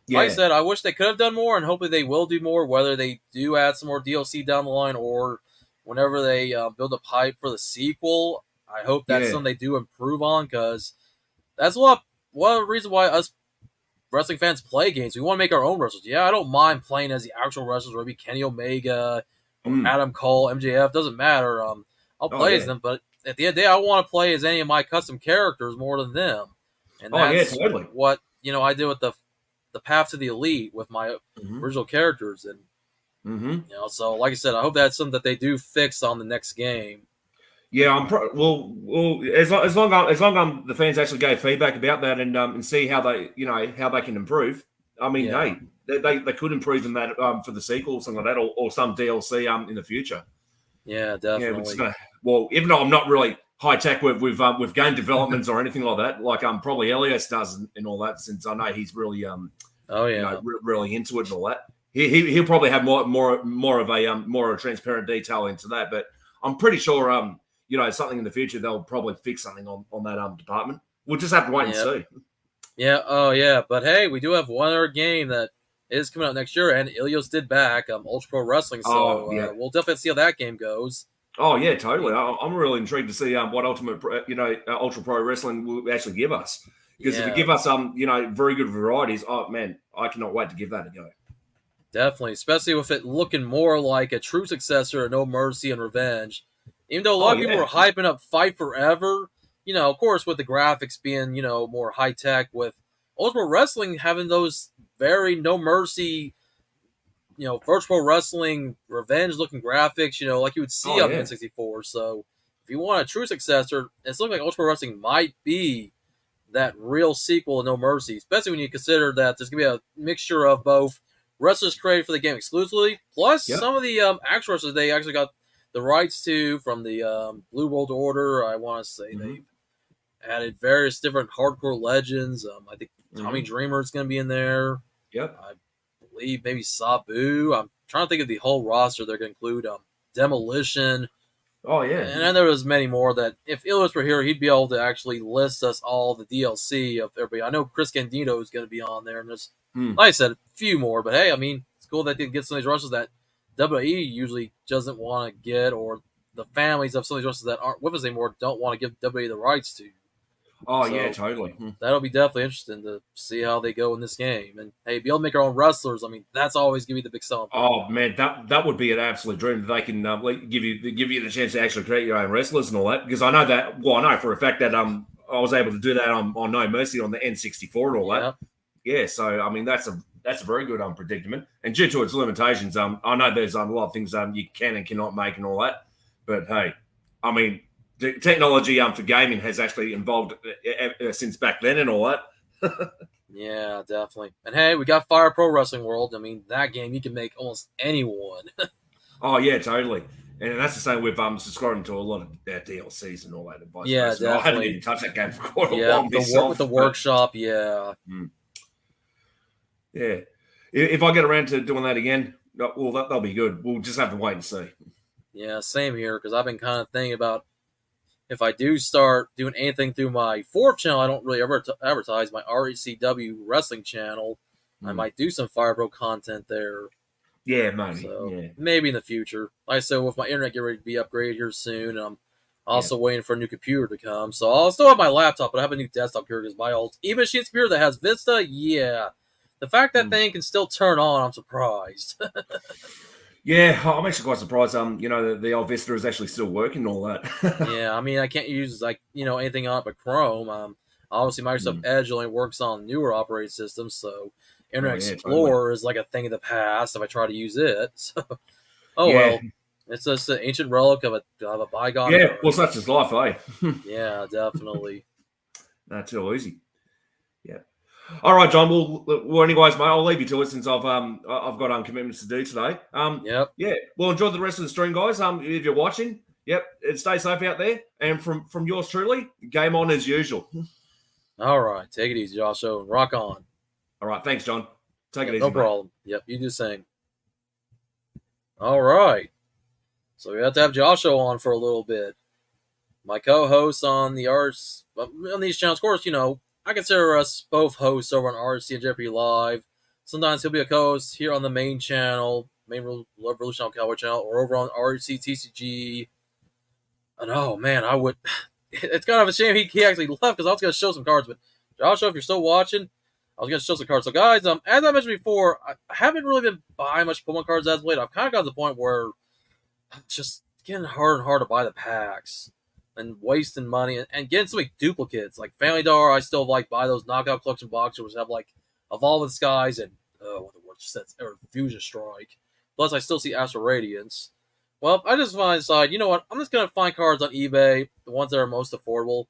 Like I yeah, said, I wish they could have done more, and hopefully they will do more. Whether they do add some more DLC down the line, or whenever they build a pipe for the sequel, I hope that's yeah. something they do improve on because that's one of the reasons why us wrestling fans play games. We want to make our own wrestlers. Yeah, I don't mind playing as the actual wrestlers, whether it be Kenny Omega or Mm. Adam Cole, MJF. Doesn't matter. I'll Oh play as yeah, them, but at the end of the day, I want to play as any of my custom characters more than them, and oh yeah, that's totally. what I did with the Path to the Elite with my Hmm. original characters, and Hmm. so like I said, I hope that's something that they do fix on the next game. Yeah, well, as long the fans actually gave feedback about that and see how they how they can improve. I mean, Yeah, hey, they could improve in that for the sequel or something like that, or some DLC in the future. yeah, Yeah, which is definitely. gonna even though I'm not really high tech with game developments or anything like that, like probably Elias does and all that, since I know he's really Oh yeah, really into it and all that. He'll probably have more of a more of a transparent detail into that, but I'm pretty sure something in the future they'll probably fix something on that department. We'll just have to wait and yeah, see. yeah. Oh yeah, but hey, we do have one other game that is coming out next year, and Ilios did back Ultra Pro Wrestling, Oh so yeah, we'll definitely see how that game goes. oh yeah, I totally. mean, I'm really intrigued to see what Ultra Pro Wrestling will actually give us. Because if it yeah, give us very good varieties, oh man, I cannot wait to give that a go. definitely, especially with it looking more like a true successor of No Mercy and Revenge. Even though a Oh lot of people yeah, were hyping up Fight Forever, of course, with the graphics being, more high tech, with Ultimate Wrestling having those very No Mercy, virtual wrestling revenge looking graphics, like you would see oh on the yeah. N64. So if you want a true successor, it's looking like Ultimate Wrestling might be that real sequel to No Mercy, especially when you consider that there's going to be a mixture of both wrestlers created for the game exclusively, plus Yep. some of the actual wrestlers they actually got the rights to from the Blue World Order. I want to say Hmm. they've added various different hardcore legends. I think Tommy Hmm. Dreamer is going to be in there. Yep. I believe maybe Sabu. I'm trying to think of the whole roster they're going to include. Demolition. Oh yeah. And then there was many more that if Illis were here, he'd be able to actually list us all the DLC of everybody. I know Chris Candido is going to be on there, and there's, Hmm. like I said, a few more. But hey, I mean, it's cool that they get some of these wrestlers that WWE usually doesn't want to get, or the families of some of these wrestlers that aren't with us anymore don't want to give WWE the rights to. Oh yeah, So totally. Hmm. that'll be definitely interesting to see how they go in this game. And hey, be able to make our own wrestlers. I mean, that's always going to be the big selling point. Oh man, that would be an absolute dream. They can give you the chance to actually create your own wrestlers and all that. Because I know that. Well, I know for a fact that I was able to do that on No Mercy on the N64 and all that. Yeah, Yeah, so I mean that's a very good predicament. And due to its limitations, I know there's a lot of things you can and cannot make and all that. But hey, I mean, the technology for gaming has actually evolved since back then and all that. yeah, definitely. And hey, we got Fire Pro Wrestling World. I mean, that game you can make almost anyone. Oh yeah, totally. And that's the same with subscribing to a lot of DLCs and all that and vice Yeah, versa. I haven't definitely. even touched that game for quite a Yeah, while myself. with the but, workshop. Yeah, yeah, if I get around to doing that again, well, that'll be good. We'll just have to wait and see. yeah, same here. Because I've been kind of thinking about if I do start doing anything through my fourth channel, I don't really ever advertise my RECW wrestling channel. I Mm. might do some Fire Pro content there. Yeah, maybe. So Yeah, maybe in the future. Like I said, with my internet getting ready to be upgraded here soon, and I'm yeah. also waiting for a new computer to come. So I'll still have my laptop, but I have a new desktop here because my old E-Machines computer that has Vista, yeah. The fact that Mm. thing can still turn on, I'm surprised. Yeah, I'm actually quite surprised. The old Vista is actually still working and all that. Yeah, I mean, I can't use anything on it but Chrome. Obviously, Microsoft Mm. Edge only works on newer operating systems, so Oh Internet yeah, totally. Explorer is like a thing of the past if I try to use it. So Oh Yeah, well, it's just an ancient relic of a bygone yeah. era. Well, such is life, eh? Yeah, definitely. That's too easy. Yeah. All right, John. Well, anyways, mate, I'll leave you to it since I've got commitments to do today. Yep. Yeah. Well, enjoy the rest of the stream, guys. If you're watching, yep, and stay safe out there. And from yours truly, game on as usual. All right, take it easy, Joshua, and rock on. All right. Thanks, John. Take Yep, it easy, no mate. problem. Yep, you do the same. All right. So we have to have Joshua on for a little bit. My co-host on the arts on these channels, of course, I consider us both hosts over on RC and Jeopardy Live. Sometimes he'll be a co-host here on the main channel, main Revolution Cowboy channel, or over on RC TCG. And oh man, I would. It's kind of a shame he actually left because I was going to show some cards. But Joshua, if you're still watching, I was going to show some cards. So guys, as I mentioned before, I haven't really been buying much Pokemon cards as of late. I've kind of got to the point where it's just getting harder and harder to buy the packs and wasting money and getting so many duplicates. Like Family Dollar, I still buy those knockout collection boxes which have Evolving Skies and what the word sets or Fusion Strike. Plus, I still see Astral Radiance. Well, I just decide, you know what? I'm just gonna find cards on eBay, the ones that are most affordable.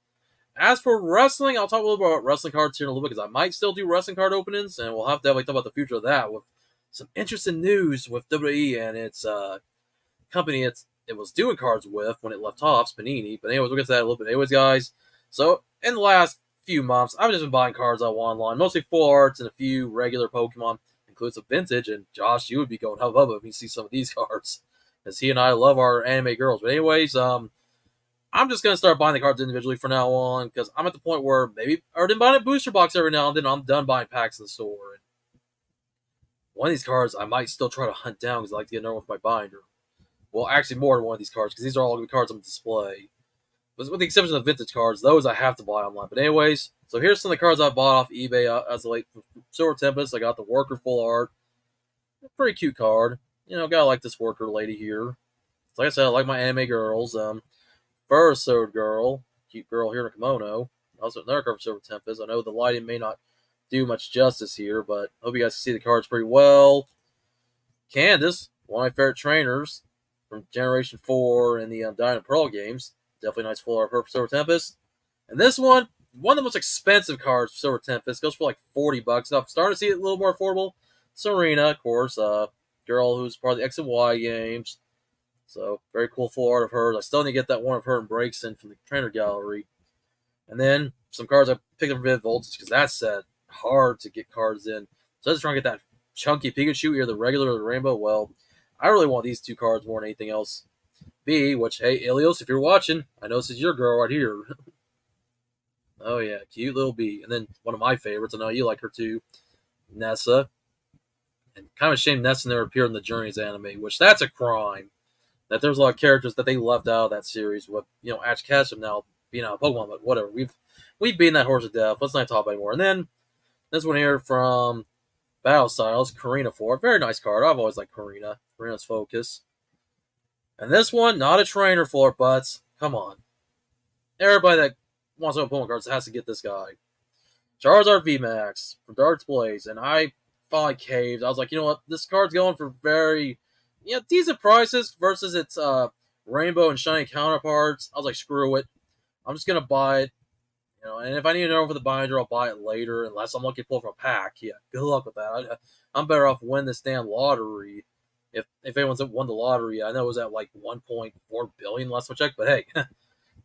As for wrestling, I'll talk a little bit about wrestling cards here in a little bit because I might still do wrestling card openings, and we'll have to talk about the future of that with some interesting news with WWE and its company it was doing cards with when it left off, Panini. But anyways, we'll get to that in a little bit. Anyways, guys, so in the last few months, I've just been buying cards I want online, mostly full arts and a few regular Pokemon, includes some vintage. And Josh, you would be going hubba if you see some of these cards, because he and I love our anime girls. But anyways, I'm just gonna start buying the cards individually from now on because I'm at the point where maybe I didn't buy a booster box every now and then. I'm done buying packs in the store. And one of these cards I might still try to hunt down because I like to get another one with my binder. Well, actually, more than one of these cards because these are all going to be cards on display. But with the exception of vintage cards, those I have to buy online. But anyways, so here's some of the cards I bought off eBay as of late. Silver Tempest, I got the Worker Full Art. Pretty cute card. Gotta like this Worker lady here. So like I said, I like my anime girls. Verisode Girl, cute girl here in a kimono. Also another card for Silver Tempest. I know the lighting may not do much justice here, but I hope you guys can see the cards pretty well. Candace, one of my favorite trainers from Generation 4 and the Diamond Pearl games. Definitely nice full art for Silver Tempest. And this one of the most expensive cards for Silver Tempest, goes for like $40. Now, I'm starting to see it a little more affordable. Serena, of course, girl who's part of the X and Y games. So, very cool full art of hers. I still need to get that one of her and Breakson from the trainer gallery. And then some cards I picked up from Vivid Voltage because that set hard to get cards in. So I was trying to get that chunky Pikachu, either the regular or the rainbow. Well, I really want these two cards more than anything else. Which, hey, Ilios, if you're watching, I know this is your girl right here. Oh, yeah, cute little B. And then one of my favorites, I know you like her too, Nessa. And kind of a shame Nessa never appeared in the Journeys anime, which that's a crime. That there's a lot of characters that they left out of that series with, Ash Ketchum now being out of Pokemon, but whatever. We've beaten that horse to death. Let's not talk about it anymore. And then this one here from Battle Styles, Karina Ford. Very nice card. I've always liked Karina. Karina's Focus. And this one, not a trainer for it, but come on. Everybody that wants to own Pokemon cards has to get this guy. Charizard VMAX from Dark Blaze. And I finally caved. I was like, you know what? This card's going for very decent prices versus its rainbow and shiny counterparts. I was like, screw it. I'm just going to buy it. And if I need to know for the binder, I'll buy it later, unless I'm looking to pull from a pack. Yeah, good luck with that. I'm better off winning this damn lottery. If anyone's won the lottery, I know it was at like 1.4 billion last I checked, but hey,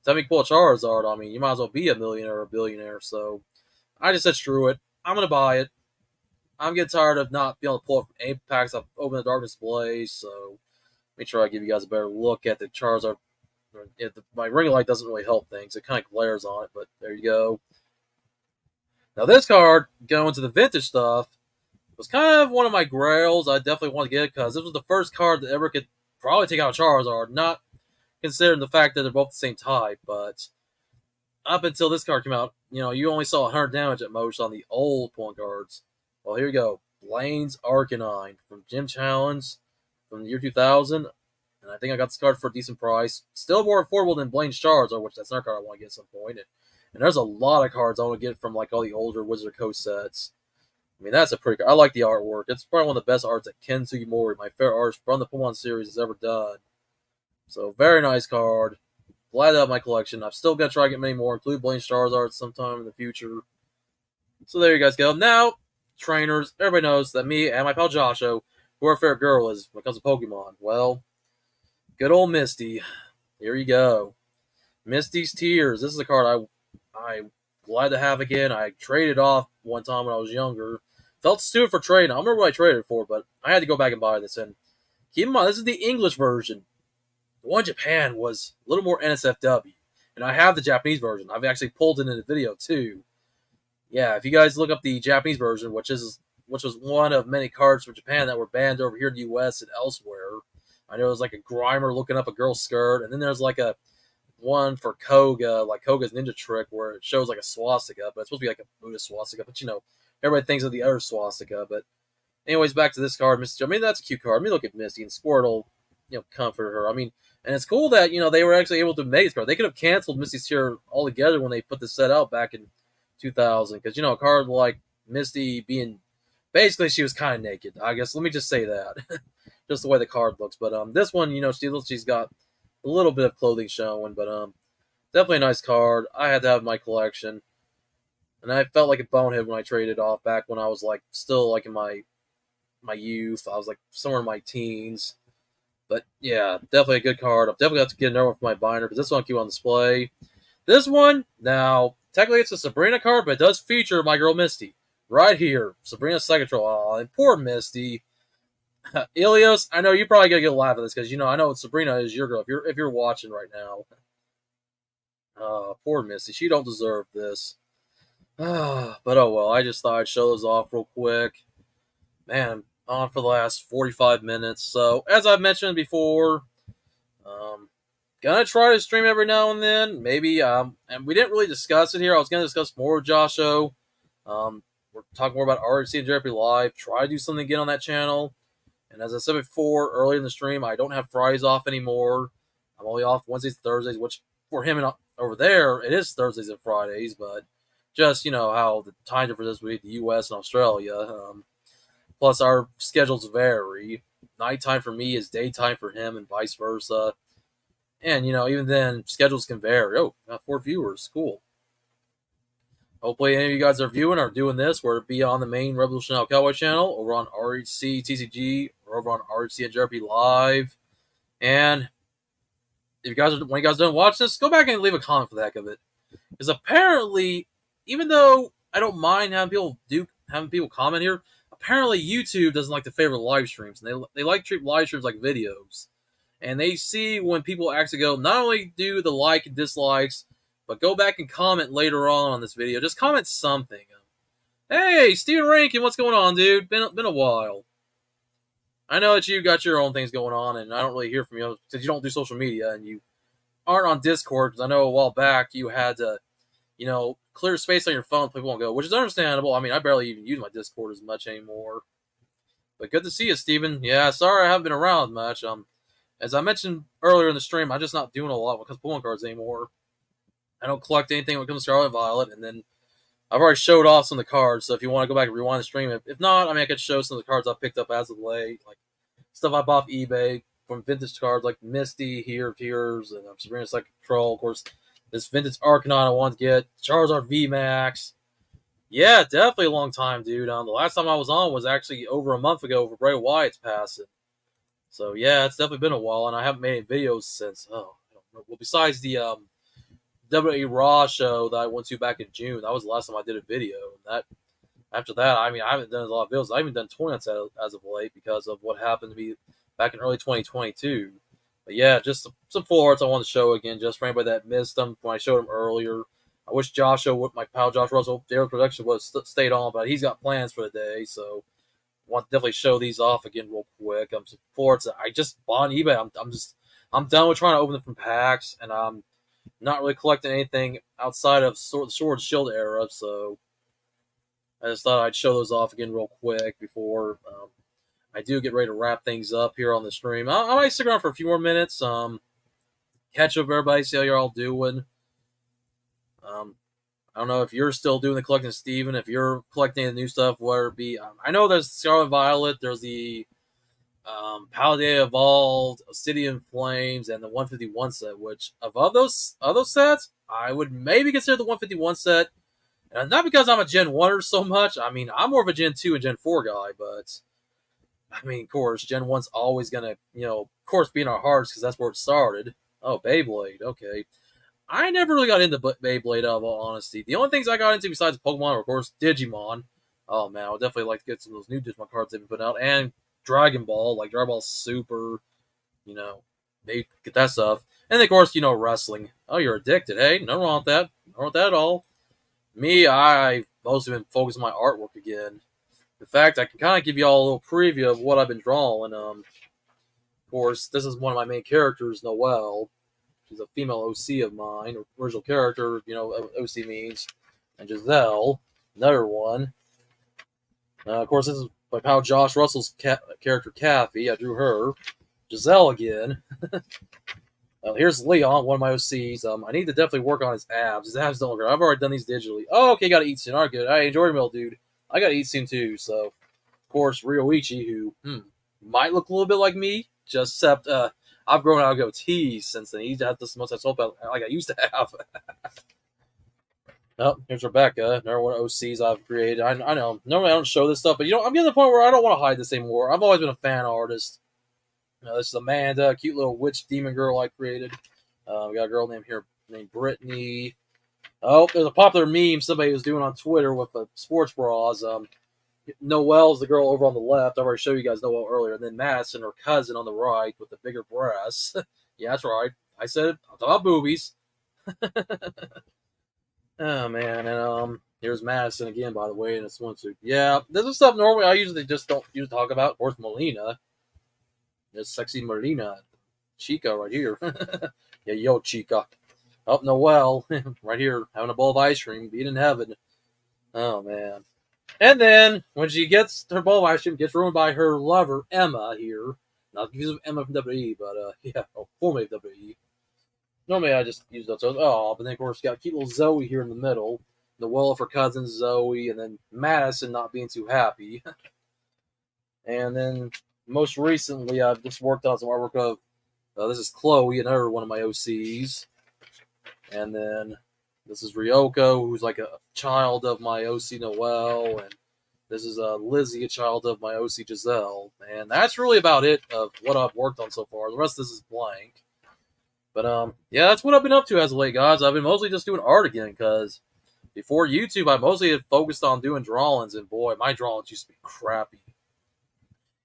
tell me pull a Charizard. I mean, you might as well be a millionaire or a billionaire. So I just said screw it. I'm gonna buy it. I'm getting tired of not being able to pull up any packs up open the dark displays. So make sure I give you guys a better look at the Charizard. My ring light doesn't really help things. It kind of glares on it, but there you go. Now this card, going to the vintage stuff, was kind of one of my grails. I definitely want to get it because this was the first card that ever could probably take out Charizard, not considering the fact that they're both the same type, but up until this card came out, you only saw 100 damage at most on the old point cards. Well, here you go. Blaine's Arcanine from Gym Challenge from the year 2000. And I think I got this card for a decent price. Still more affordable than Blaine's Charizard, which that's another card I want to get at some point. And there's a lot of cards I want to get from like all the older Wizard Coast sets. I mean, that's a pretty. I like the artwork. It's probably one of the best arts that Ken Sugimori, my favorite artist from the Pokemon series, has ever done. So very nice card. Glad to have my collection. I'm still gonna try to get many more, include Blaine Charizard sometime in the future. So there you guys go. Now, trainers, everybody knows that me and my pal Josho, who our favorite girl is when it comes to Pokemon. Well, good old Misty. Here you go. Misty's Tears. This is a card I'm glad to have again. I traded off one time when I was younger. Felt stupid for trading. I don't remember what I traded it for, but I had to go back and buy this. And keep in mind, this is the English version. The one in Japan was a little more NSFW. And I have the Japanese version. I've actually pulled it in the video too. Yeah, if you guys look up the Japanese version, which was one of many cards from Japan that were banned over here in the US and elsewhere. I know it was like a Grimer looking up a girl's skirt, and then there's like a one for Koga, like Koga's Ninja Trick, where it shows like a swastika, but it's supposed to be like a Buddhist swastika. But everybody thinks of the other swastika. But anyways, back to this card, Misty. I mean, that's a cute card. I mean, look at Misty and Squirtle, comfort her. I mean, and it's cool that they were actually able to make this card. They could have canceled Misty's Tear altogether when they put the set out back in 2000, because a card like Misty being basically she was kind of naked. I guess let me just say that, just the way the card looks. But this one, she's got a little bit of clothing showing, but definitely a nice card. I had to have my collection, and I felt like a bonehead when I traded off back when I was like still like in my youth. I was like somewhere in my teens, but yeah, definitely a good card. I've definitely got to get another one for my binder because this one keep on display. This one now technically it's a Sabrina card, but it does feature my girl Misty right here. Sabrina Psychotroll. Oh, and poor Misty. Ilios, I know you're probably gonna get a laugh at this because I know Sabrina is your girl. If you're watching right now, poor Misty, she don't deserve this. But oh well. I just thought I'd show those off real quick. Man, I'm on for the last 45 minutes. So as I've mentioned before, gonna try to stream every now and then. Maybe and we didn't really discuss it here. I was gonna discuss more with Josho. We're talking more about RHC and JRP Live. Try to do something again on that channel. And as I said before, earlier in the stream, I don't have Fridays off anymore. I'm only off Wednesdays and Thursdays, which for him and over there, it is Thursdays and Fridays, but just, how the time difference is with the U.S. and Australia. Plus, our schedules vary. Nighttime for me is daytime for him and vice versa. And, even then, schedules can vary. Oh, got 4 viewers. Cool. Hopefully, any of you guys are viewing or doing this, whether it be on the main Revolutionary Cowboy channel, over on RHC TCG, or over on RHC and JRP Live. And if when you guys done watching this, go back and leave a comment for the heck of it. Because apparently, even though I don't mind having people comment here, apparently YouTube doesn't like to favor live streams. And they like to treat live streams like videos. And they see when people actually go, not only do the like and dislikes, but go back and comment later on this video. Just comment something. Hey, Steven Rankin, what's going on, dude? Been a while. I know that you got your own things going on, and I don't really hear from you because you don't do social media and you aren't on Discord. Because I know a while back you had to, clear space on your phone. People won't go, which is understandable. I mean, I barely even use my Discord as much anymore. But good to see you, Steven. Yeah, sorry I haven't been around much. As I mentioned earlier in the stream, I'm just not doing a lot when it comes to Pokemon cards anymore. I don't collect anything when it comes to Scarlet Violet, and then I've already showed off some of the cards, so if you want to go back and rewind the stream, if not, I mean, I could show some of the cards I've picked up as of late, like stuff I bought off eBay from vintage cards like Misty, Here of Tears, and Sabrina Psychotroll. Of course, this vintage Arcanine I want to get, Charizard VMAX. Yeah, definitely a long time, dude. The last time I was on was actually over a month ago for Bray Wyatt's passing. So yeah, it's definitely been a while, and I haven't made any videos since. I don't know. Well, besides the WWE Raw show that I went to back in June, that was the last time I did a video. And after that, I mean, I haven't done a lot of videos. I haven't done tournaments as of late because of what happened to me back in early 2022. But yeah, just some full arts I want to show again, just for anybody that missed them when I showed them earlier. I wish my pal Josh Russell, Daryl Production, would have stayed on, but he's got plans for the day, so I want to definitely show these off again real quick. Some full arts I just bought on eBay. I'm done with trying to open them from packs, and I'm not really collecting anything outside of the Sword Shield era, so I just thought I'd show those off again real quick before I do get ready to wrap things up here on the stream. I might stick around for a few more minutes, catch up with everybody, see how you're all doing. I don't know if you're still doing the collecting, Steven, if you're collecting the new stuff, whether it be. I know there's Scarlet Violet, there's the Paldea Evolved, Obsidian Flames, and the 151 set, which of those sets, I would maybe consider the 151 set. And not because I'm a Gen 1er so much. I mean, I'm more of a Gen 2 and Gen 4 guy, but I mean, of course, Gen 1's always going to, of course, be in our hearts because that's where it started. Oh, Beyblade. Okay. I never really got into Beyblade, of all honesty. The only things I got into besides Pokemon are, of course, Digimon. Oh, man, I would definitely like to get some of those new Digimon cards they've been putting out. And Dragon Ball, like Dragon Ball Super, they get that stuff. And, of course, wrestling. Oh, you're addicted, hey? Nothing wrong with that. Nothing wrong with that at all. Me, I've mostly been focused on my artwork again. In fact, I can kind of give you all a little preview of what I've been drawing. Of course, this is one of my main characters, Noelle. She's a female OC of mine, original character, OC means. And Giselle, another one. Of course, this is my pal Josh Russell's character, Kathy. I drew her. Giselle again. Here's Leon, one of my OCs. I need to definitely work on his abs. His abs don't look good. I've already done these digitally. Oh, okay, gotta eat soon. All right, good. I enjoy your meal, dude. I gotta eat soon, too. So, of course, Ryoichi, who might look a little bit like me, just except I've grown out of goatees since then. He has this mustache like I used to have. Oh, here's Rebecca. Another one of OCs I've created. I know. Normally I don't show this stuff, but I'm getting to the point where I don't want to hide this anymore. I've always been a fan artist. This is Amanda, a cute little witch demon girl I created. We got a girl named Brittany. Oh, there's a popular meme somebody was doing on Twitter with sports bras. Noelle's the girl over on the left. I already showed you guys Noelle earlier. And then Madison, her cousin, on the right with the bigger breasts. Yeah, that's right. I said it. I'm talking about boobies. Oh, man. And here's Madison again, by the way, in a swimsuit. Yeah, this is stuff normally I usually just don't talk about. Of course, Melina. There's sexy Marina. Chica right here. Yeah, yo, Chica. Oh, Noelle. Right here, having a bowl of ice cream, being in heaven. Oh, man. And then, when she gets her bowl of ice cream, gets ruined by her lover, Emma, here. Not confused with Emma from WWE, but, formerly of WWE. Normally, I just use those. Oh, but then, of course, got cute little Zoe here in the middle. Noelle of her cousin, Zoe, and then Madison not being too happy. And then, most recently, I've just worked on some artwork of, this is Chloe, another one of my OCs. And then, this is Ryoko, who's like a child of my OC Noelle. And this is Lizzie, a child of my OC Giselle. And that's really about it of what I've worked on so far. The rest of this is blank. But, yeah, that's what I've been up to as of late, guys. I've been mostly just doing art again, because before YouTube, I mostly had focused on doing drawings, and boy, my drawings used to be crappy.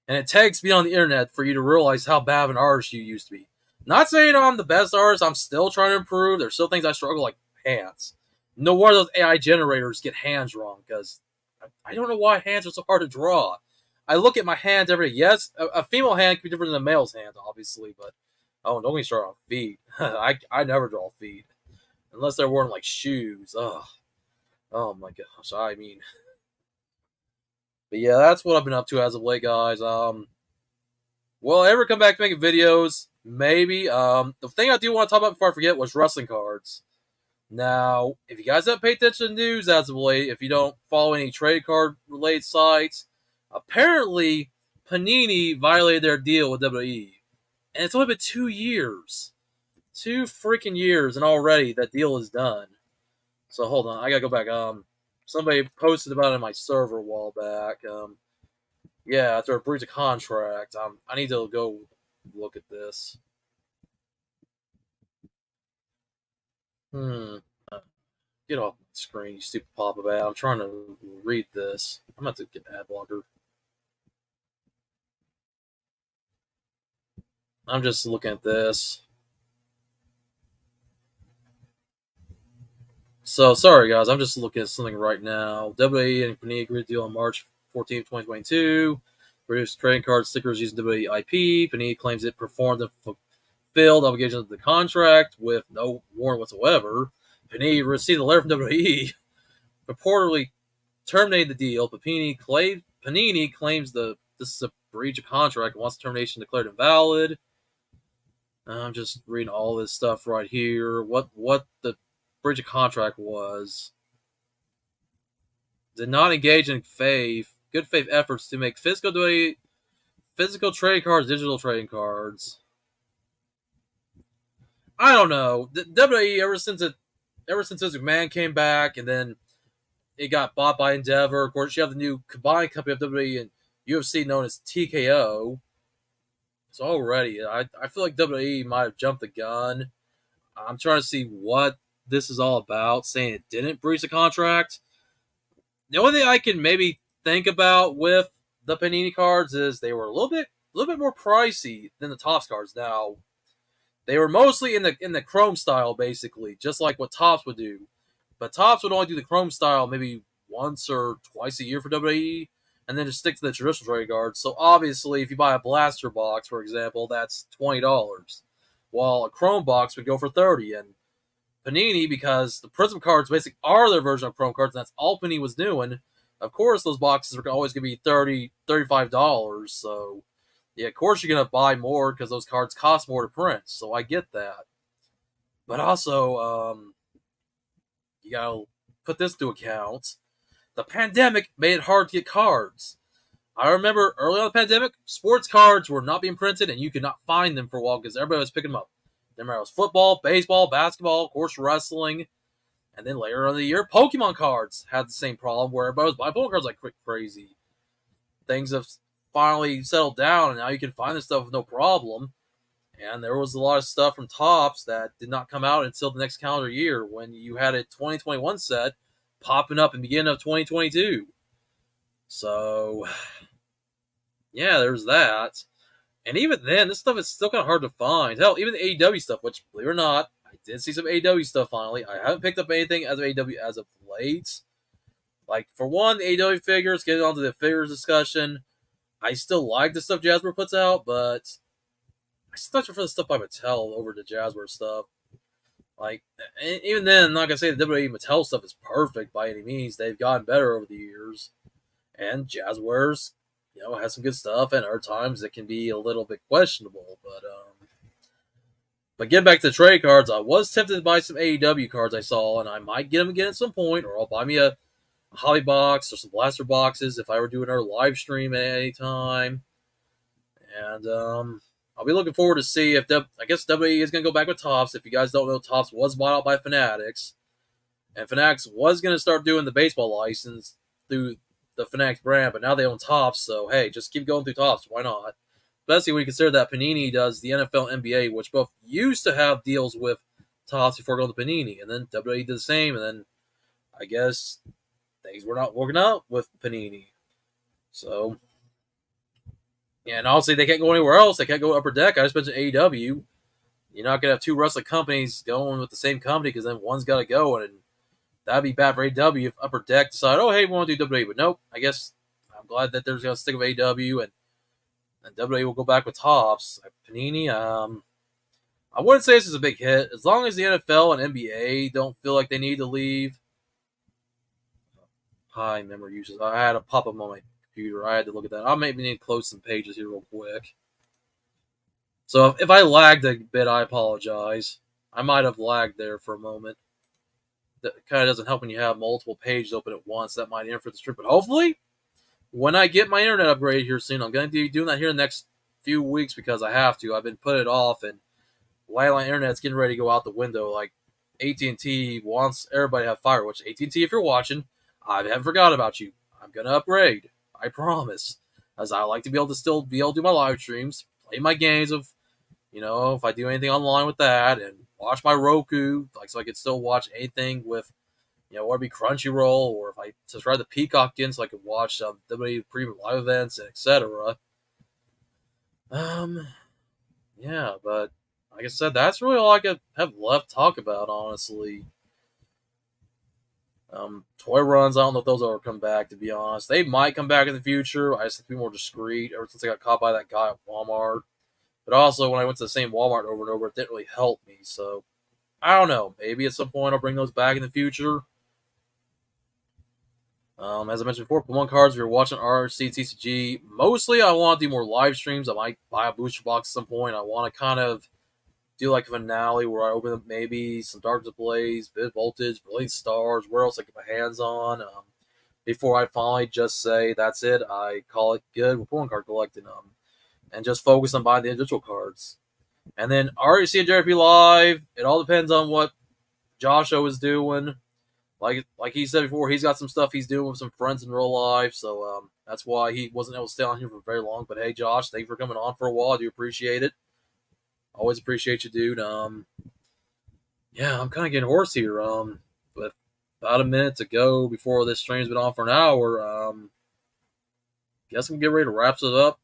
And it takes being on the internet for you to realize how bad of an artist you used to be. Not saying I'm the best artist, I'm still trying to improve. There's still things I struggle, like hands. No wonder those AI generators get hands wrong, because I don't know why hands are so hard to draw. I look at my hands every day. Yes, a female hand can be different than a male's hand, obviously, but don't get me started on feet. I never draw feet. Unless they're wearing, like, shoes. Ugh. Oh, my gosh. I mean... But yeah, that's what I've been up to as of late, guys. Will I ever come back to making videos? Maybe. The thing I do want to talk about before I forget was wrestling cards. Now, if you guys haven't paid attention to the news as of late, if you don't follow any trade card related sites, apparently Panini violated their deal with WWE. And it's only been 2 years. 2 freaking years, and already that deal is done. So hold on, I gotta go back. Somebody posted about it on my server a while back. Yeah, after a breach of contract. I need to go look at this. Get off my screen, you stupid pop-up ad. I'm trying to read this. I'm about to get an ad blocker. I'm just looking at this. So, sorry guys, I'm just looking at something right now. WWE and Panini agreed to deal on March 14th, 2022. Produced trading card stickers using WWE IP. Panini claims it performed and fulfilled obligations of the contract with no warrant whatsoever. Panini received a letter from WWE purportedly terminating the deal, but Panini claims this is a breach of contract and wants the termination declared invalid. I'm just reading all this stuff right here. What the breach of contract was. did not engage in good faith efforts to make physical trading cards digital trading cards. I don't know. The WWE ever since Vince McMahon came back, and then it got bought by Endeavor. Of course, you have the new combined company of WWE and UFC known as TKO. So already, I feel like WWE might have jumped the gun. I'm trying to see what this is all about, saying it didn't breach the contract. The only thing I can maybe think about with the Panini cards is they were a little bit more pricey than the Topps cards. Now, they were mostly in the Chrome style, basically, just like what Topps would do. But Topps would only do the Chrome style maybe once or twice a year for WWE, and then just stick to the traditional trading cards. So obviously, if you buy a blaster box, for example, that's $20, while a Chrome box would go for $30. And Panini, because the Prism cards basically are their version of Chrome cards, and that's all Panini was doing. Of course, those boxes are always going to be $30, $35. So yeah, of course you're going to buy more because those cards cost more to print. So I get that. But also, you got to put this into account. The pandemic made it hard to get cards. I remember early on the pandemic, sports cards were not being printed and you could not find them for a while because everybody was picking them up. Then it was football, baseball, basketball, of course, wrestling. And then later on in the year, Pokemon cards had the same problem where everybody was buying Pokemon cards like crazy. Things have finally settled down and now you can find this stuff with no problem. And there was a lot of stuff from Topps that did not come out until the next calendar year when you had a 2021 set popping up in the beginning of 2022. So, yeah, there's that. And even then, this stuff is still kind of hard to find. Hell, even the AEW stuff, which, believe it or not, I did see some AEW stuff finally. I haven't picked up anything as of AEW as of late. Like, for one, the AEW figures, getting onto the figures discussion, I still like the stuff Jasper puts out, but I still prefer the stuff by Mattel over the Jazzware stuff. Like, even then, I'm not gonna say the WWE Mattel stuff is perfect by any means. They've gotten better over the years, and Jazzwares, has some good stuff, and other times it can be a little bit questionable. But getting back to the trade cards, I was tempted to buy some AEW cards I saw, and I might get them again at some point, or I'll buy me a hobby box or some blaster boxes if I were doing our live stream at any time. And I'll be looking forward to see if I guess WWE is going to go back with Topps. If you guys don't know, Topps was bought out by Fanatics, and Fanatics was going to start doing the baseball license through the Fanatics brand, but now they own Topps. So hey, just keep going through Topps. Why not? Especially when you consider that Panini does the NFL and NBA, which both used to have deals with Topps before going to Panini, and then WWE did the same, and then I guess things were not working out with Panini. So yeah, and obviously they can't go anywhere else. They can't go Upper Deck. I just mentioned AEW. You're not gonna have two wrestling companies going with the same company because then one's got to go, and that'd be bad for AEW if Upper Deck decide, oh hey, we want to do WWE, but nope. I guess I'm glad that they're gonna stick with AEW, and WWE will go back with Topps. Panini, I wouldn't say this is a big hit as long as the NFL and NBA don't feel like they need to leave. High memory uses. I had a pop up on my computer. I had to look at that. I maybe need to close some pages here real quick. So if I lagged a bit, I apologize. I might have lagged there for a moment. That kind of doesn't help when you have multiple pages open at once. That might interfere with the stream. But hopefully, when I get my internet upgraded here soon, I'm going to be doing that here in the next few weeks because I have to. I've been putting it off, and landline internet's getting ready to go out the window. Like AT&T wants everybody to have fiber. Which AT&T, if you're watching, I haven't forgot about you. I'm going to upgrade. I promise. As I like to be able to still be able to do my live streams, play my games of, if I do anything online with that, and watch my Roku, so I could still watch anything with, whether it be Crunchyroll, or if I subscribe to Peacock again so I could watch WWE premium live events, and etc. Yeah, but like I said, that's really all I could have left to talk about, honestly. Toy runs, I don't know if those ever come back, to be honest. They might come back in the future. I just have to be more discreet ever since I got caught by that guy at Walmart. But also, when I went to the same Walmart over and over, it didn't really help me. So, I don't know. Maybe at some point I'll bring those back in the future. As I mentioned before, Pokemon cards, if you're watching RC TCG, mostly I want to do more live streams. I might buy a booster box at some point. I want to kind of do like a finale where I open up maybe some Dark Displays, Bit Voltage, Brilliant Stars, where else I get my hands on. before I finally just say that's it. I call it good with pulling card collecting and just focus on buying the individual cards. And then REC and JRP Live, it all depends on what Joshua is doing. Like he said before, he's got some stuff he's doing with some friends in real life, so that's why he wasn't able to stay on here for very long. But hey, Josh, thank you for coming on for a while. I do appreciate it. Always appreciate you, dude. Yeah, I'm kind of getting hoarse here. But about a minute to go before this stream's been on for an hour. Guess I'm get ready to wrap it up.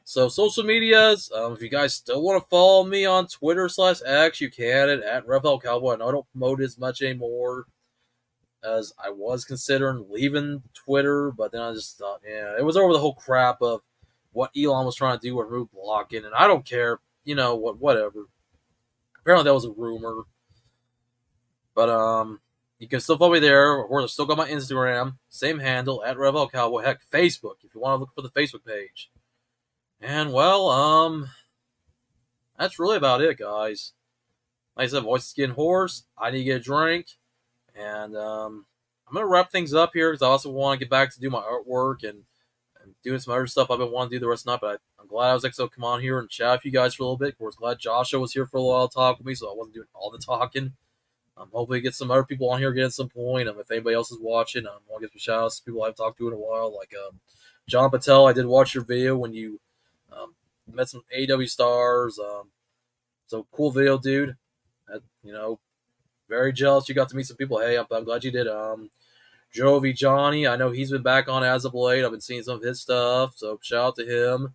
So social medias, if you guys still want to follow me on Twitter/X, you can at Revel Cowboy. I know I don't promote it as much anymore as I was considering leaving Twitter, but then I just thought, yeah, it was over the whole crap of what Elon was trying to do with remove blocking, and I don't care, whatever. Apparently that was a rumor, but you can still follow me there, or I've still got my Instagram, same handle at Revel Cowboy. Heck, Facebook if you want to look for the Facebook page. And well, that's really about it, guys. Like I said, voice is getting hoarse. I need to get a drink. And I'm going to wrap things up here because I also want to get back to do my artwork and doing some other stuff I've been wanting to do the rest of the night. But I'm glad I was able to come on here and chat with you guys for a little bit. Of course, glad Joshua was here for a while to talk with me, so I wasn't doing all the talking. Hopefully get some other people on here again at some point. If anybody else is watching, I want to give some shout outs to people I've talked to in a while. Like John Patel, I did watch your video when you met some AEW stars. So cool video, dude. Very jealous you got to meet some people. Hey, I'm glad you did. Jovi Johnny, I know he's been back on as of late. I've been seeing some of his stuff, so shout out to him.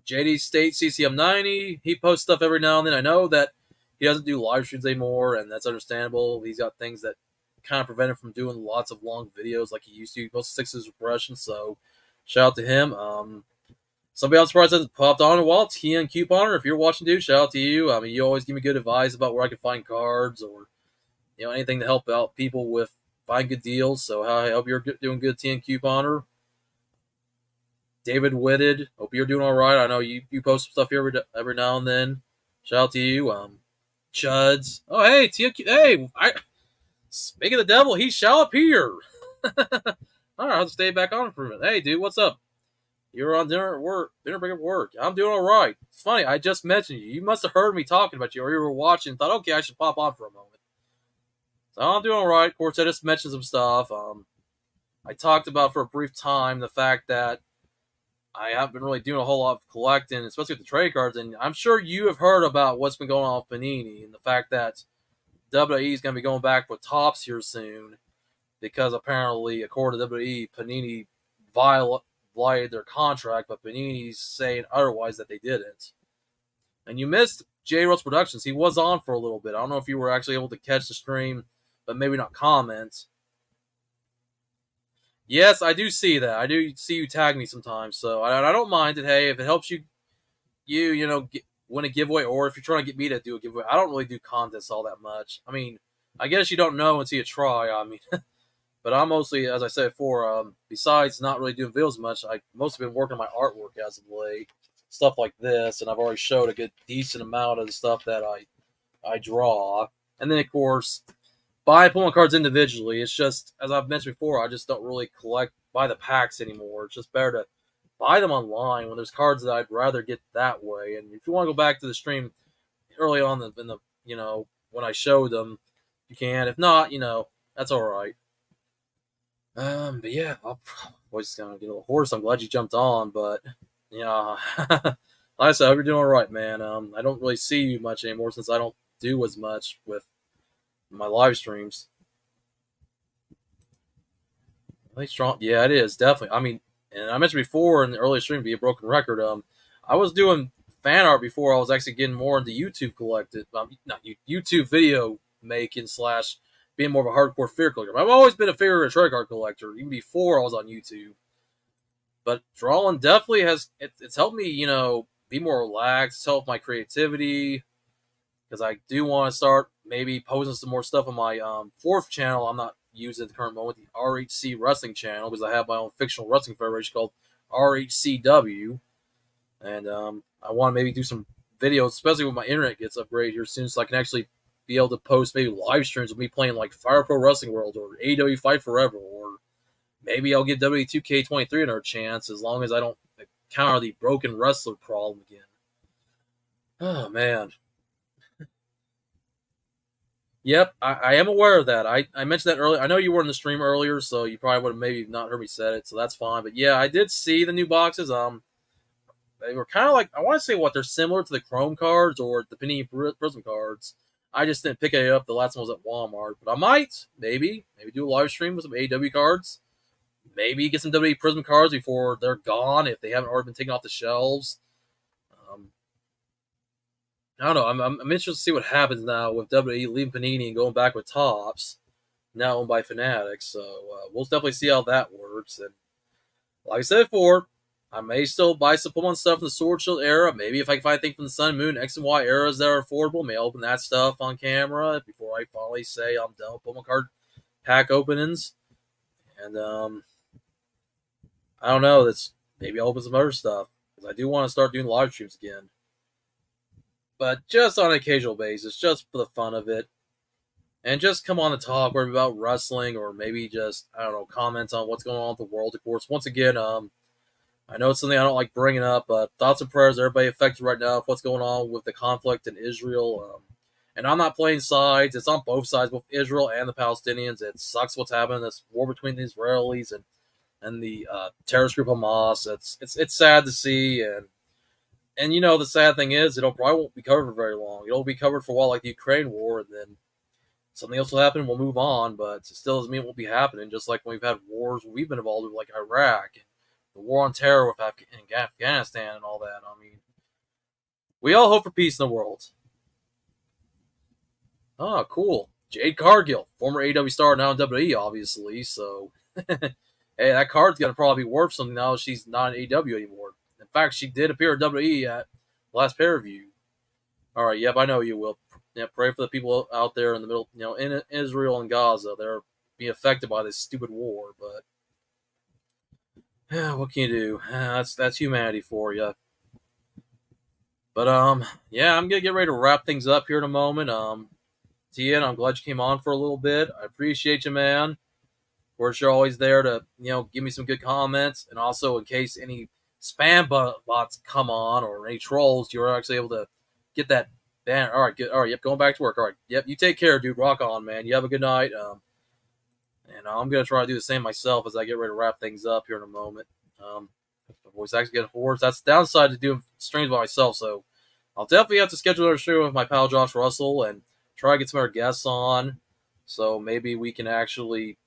JD State CCM90, he posts stuff every now and then. I know that he doesn't do live streams anymore, and that's understandable. He's got things that kind of prevent him from doing lots of long videos like he used to. He posts 6 his impressions, so shout out to him. Somebody I'm surprised hasn't popped on in a while. TN Couponer, if you're watching, dude, shout out to you. I mean, you always give me good advice about where I can find cards or anything to help out people with find good deals. So I hope you're doing good, TN Couponer. David Whitted, hope you're doing all right. I know you post stuff here every now and then. Shout out to you. Chuds. Oh, hey, TN. Hey, speaking of the devil, he shall appear. All right, I'll have to stay back on for a minute. Hey, dude, what's up? You're on dinner break at work. I'm doing all right. It's funny, I just mentioned you. You must have heard me talking about you, or you were watching and thought, okay, I should pop on for a moment. So I'm doing all right. Of course, I just mentioned some stuff. I talked about for a brief time the fact that I haven't been really doing a whole lot of collecting, especially with the trade cards. And I'm sure you have heard about what's been going on with Panini and the fact that WWE is going to be going back with Topps here soon because apparently, according to WWE, Panini violated their contract, but Panini's saying otherwise that they didn't. And you missed J. Rose Productions. He was on for a little bit. I don't know if you were actually able to catch the stream, but maybe not comment. Yes, I do see that. I do see you tag me sometimes, so I don't mind it. Hey, if it helps you win a giveaway, or if you're trying to get me to do a giveaway, I don't really do contests all that much. I mean, I guess you don't know until you try. I mean, but I'm mostly, as I said before, besides not really doing videos much, I mostly been working on my artwork as of late, stuff like this, and I've already showed a good decent amount of the stuff that I draw, and then of course, buy pulling cards individually. It's just, as I've mentioned before, I just don't really buy the packs anymore. It's just better to buy them online when there's cards that I'd rather get that way. And if you want to go back to the stream early on in the when I showed them, you can. If not, that's all right. But yeah, I'm just gonna get a little hoarse. I'm glad you jumped on, but like I said, I hope you're doing all right, man. I don't really see you much anymore since I don't do as much with my live streams. Really strong, yeah, it is definitely. I mean, and I mentioned before in the earlier stream, be a broken record. I was doing fan art before I was actually getting more into YouTube not YouTube video making / being more of a hardcore figure collector. I've always been a figure and trade card collector, even before I was on YouTube. But drawing definitely it's helped me, be more relaxed. It's helped my creativity because I do want to start maybe posting some more stuff on my 4th channel. I'm not using at the current moment, the RHC Wrestling channel, because I have my own fictional wrestling federation called RHCW, and I want to maybe do some videos, especially when my internet gets upgraded here soon, so I can actually be able to post maybe live streams of me playing like Fire Pro Wrestling World or AEW Fight Forever or maybe I'll give WWE 2K23 another chance as long as I don't encounter the broken wrestler problem again. Oh man. Yep, I am aware of that. I mentioned that earlier. I know you were in the stream earlier, so you probably would have maybe not heard me say it, so that's fine. But yeah, I did see the new boxes. They were kind of like, I want to say what they're similar to the Chrome cards or the Panini Prism cards. I just didn't pick it up. The last one was at Walmart, but I might maybe do a live stream with some AW cards. Maybe get some WWE Prism cards before they're gone if they haven't already been taken off the shelves. I don't know. I'm interested to see what happens now with WWE leaving Panini and going back with Topps, now owned by Fanatics. So we'll definitely see how that works. And like I said before, I may still buy some Pokemon stuff in the Sword Shield era. Maybe if I can find anything from the Sun and Moon, X and Y eras that are affordable, may open that stuff on camera before I finally say I'm done with Pokemon card pack openings. And I don't know. That's maybe I'll open some other stuff because I do want to start doing live streams again. But just on an occasional basis, just for the fun of it. And just come on to talk whether about wrestling or maybe just, I don't know, comments on what's going on with the world, of course. Once again, I know it's something I don't like bringing up, but thoughts and prayers everybody affected right now with what's going on with the conflict in Israel. And I'm not playing sides. It's on both sides, both Israel and the Palestinians. It sucks what's happening. This war between the Israelis and the terrorist group Hamas. It's sad to see, and you know the sad thing is it'll probably won't be covered for very long. It'll be covered for a while, like the Ukraine war, and then something else will happen. We'll move on, but it still doesn't mean it won't be happening. Just like when we've had wars we've been involved with, like Iraq and the war on terror with Afghanistan and all that. I mean, we all hope for peace in the world. Oh, cool. Jade Cargill, former AW star, now in WWE, obviously. So, hey, that card's gonna probably be worth something now. She's not in AW anymore. In fact, she did appear at WWE at last pay-per-view. All right, yep, I know you will. Yeah, pray for the people out there in the middle, in Israel and Gaza. They're being affected by this stupid war, but what can you do? That's humanity for you. But yeah, I'm gonna get ready to wrap things up here in a moment. Tian, I'm glad you came on for a little bit. I appreciate you, man. Of course, you're always there to give me some good comments, and also in case any spam bots come on or any trolls, you're actually able to get that ban. All right, good. All right, yep, going back to work. All right, yep, you take care, dude. Rock on, man. You have a good night. And I'm gonna try to do the same myself as I get ready to wrap things up here in a moment. My voice actually getting hoarse. That's the downside to doing streams by myself. So I'll definitely have to schedule another show with my pal Josh Russell and try to get some other guests on. So maybe we can actually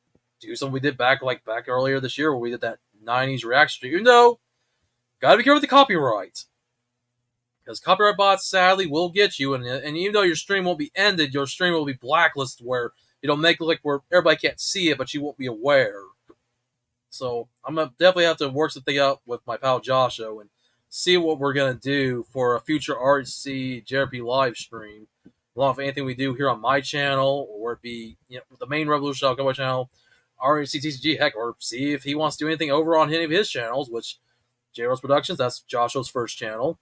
do something we did back earlier this year where we did that 90s reaction stream. Even though, gotta be careful with the copyright. Because copyright bots sadly will get you, and even though your stream won't be ended, your stream will be blacklisted where it'll make it look where everybody can't see it, but you won't be aware. So I'm gonna definitely have to work something out with my pal Joshua and see what we're gonna do for a future RC JRP live stream, along with anything we do here on my channel, or it be the main Revolution Cowboy channel, RCTCG, heck, or see if he wants to do anything over on any of his channels, which J Rose Productions, that's Joshua's first channel.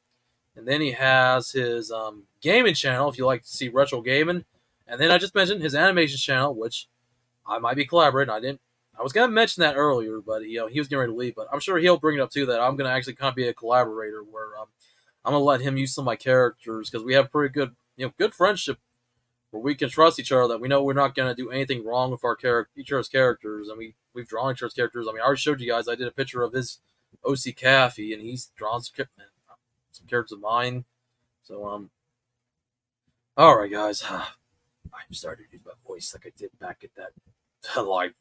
And then he has his gaming channel, if you like to see retro gaming. And then I just mentioned his animation channel, which I might be collaborating. I was going to mention that earlier, but he was getting ready to leave. But I'm sure he'll bring it up too, that I'm going to actually kind of be a collaborator where I'm going to let him use some of my characters because we have pretty good, good friendship where we can trust each other, that we know we're not going to do anything wrong with our each other's characters. And we've drawn each other's characters. I mean, I already showed you guys, I did a picture of his OC Caffey, and he's drawn some characters of mine. So, all right, guys. I'm starting to use my voice like I did back at that live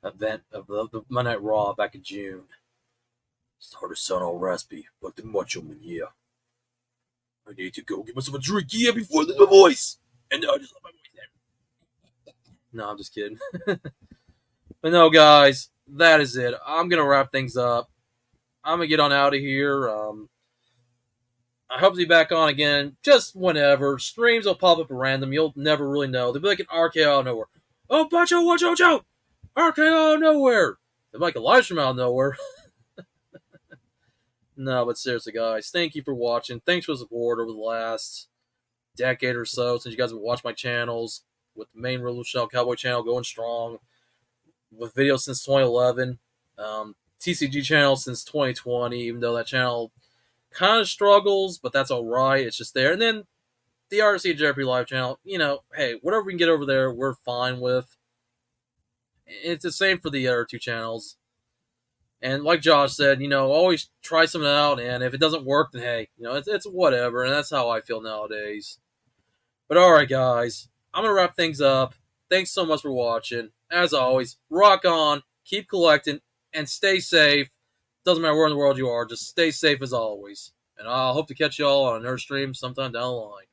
event of the Monday Night Raw back in June. Started son all raspy, like the Macho Man, yeah. I need to go get myself a drink, yeah, before I lose my voice. And now I just let my voice there. No, I'm just kidding. But no, guys, that is it. I'm going to wrap things up. I'm going to get on out of here. I hope to be back on again just whenever. Streams will pop up at random. You'll never really know. They'll be like an RKO out of nowhere. Oh, Pacho, watch out! RKO out of nowhere. They'll be like a live stream out of nowhere. No, but seriously, guys, thank you for watching. Thanks for the support over the last decade or so since you guys have watched my channels, with the main Revolution Cowboy channel going strong, with videos since 2011. TCG channel since 2020, even though that channel kind of struggles, but that's all right. It's just there. And then the RC Jeopardy Live channel, hey, whatever we can get over there, we're fine with. It's the same for the other two channels. And like Josh said, always try something out, and if it doesn't work, then hey, it's whatever, and that's how I feel nowadays. But alright, guys, I'm going to wrap things up. Thanks so much for watching. As always, rock on, keep collecting, and stay safe. Doesn't matter where in the world you are, just stay safe as always. And I'll hope to catch you all on another stream sometime down the line.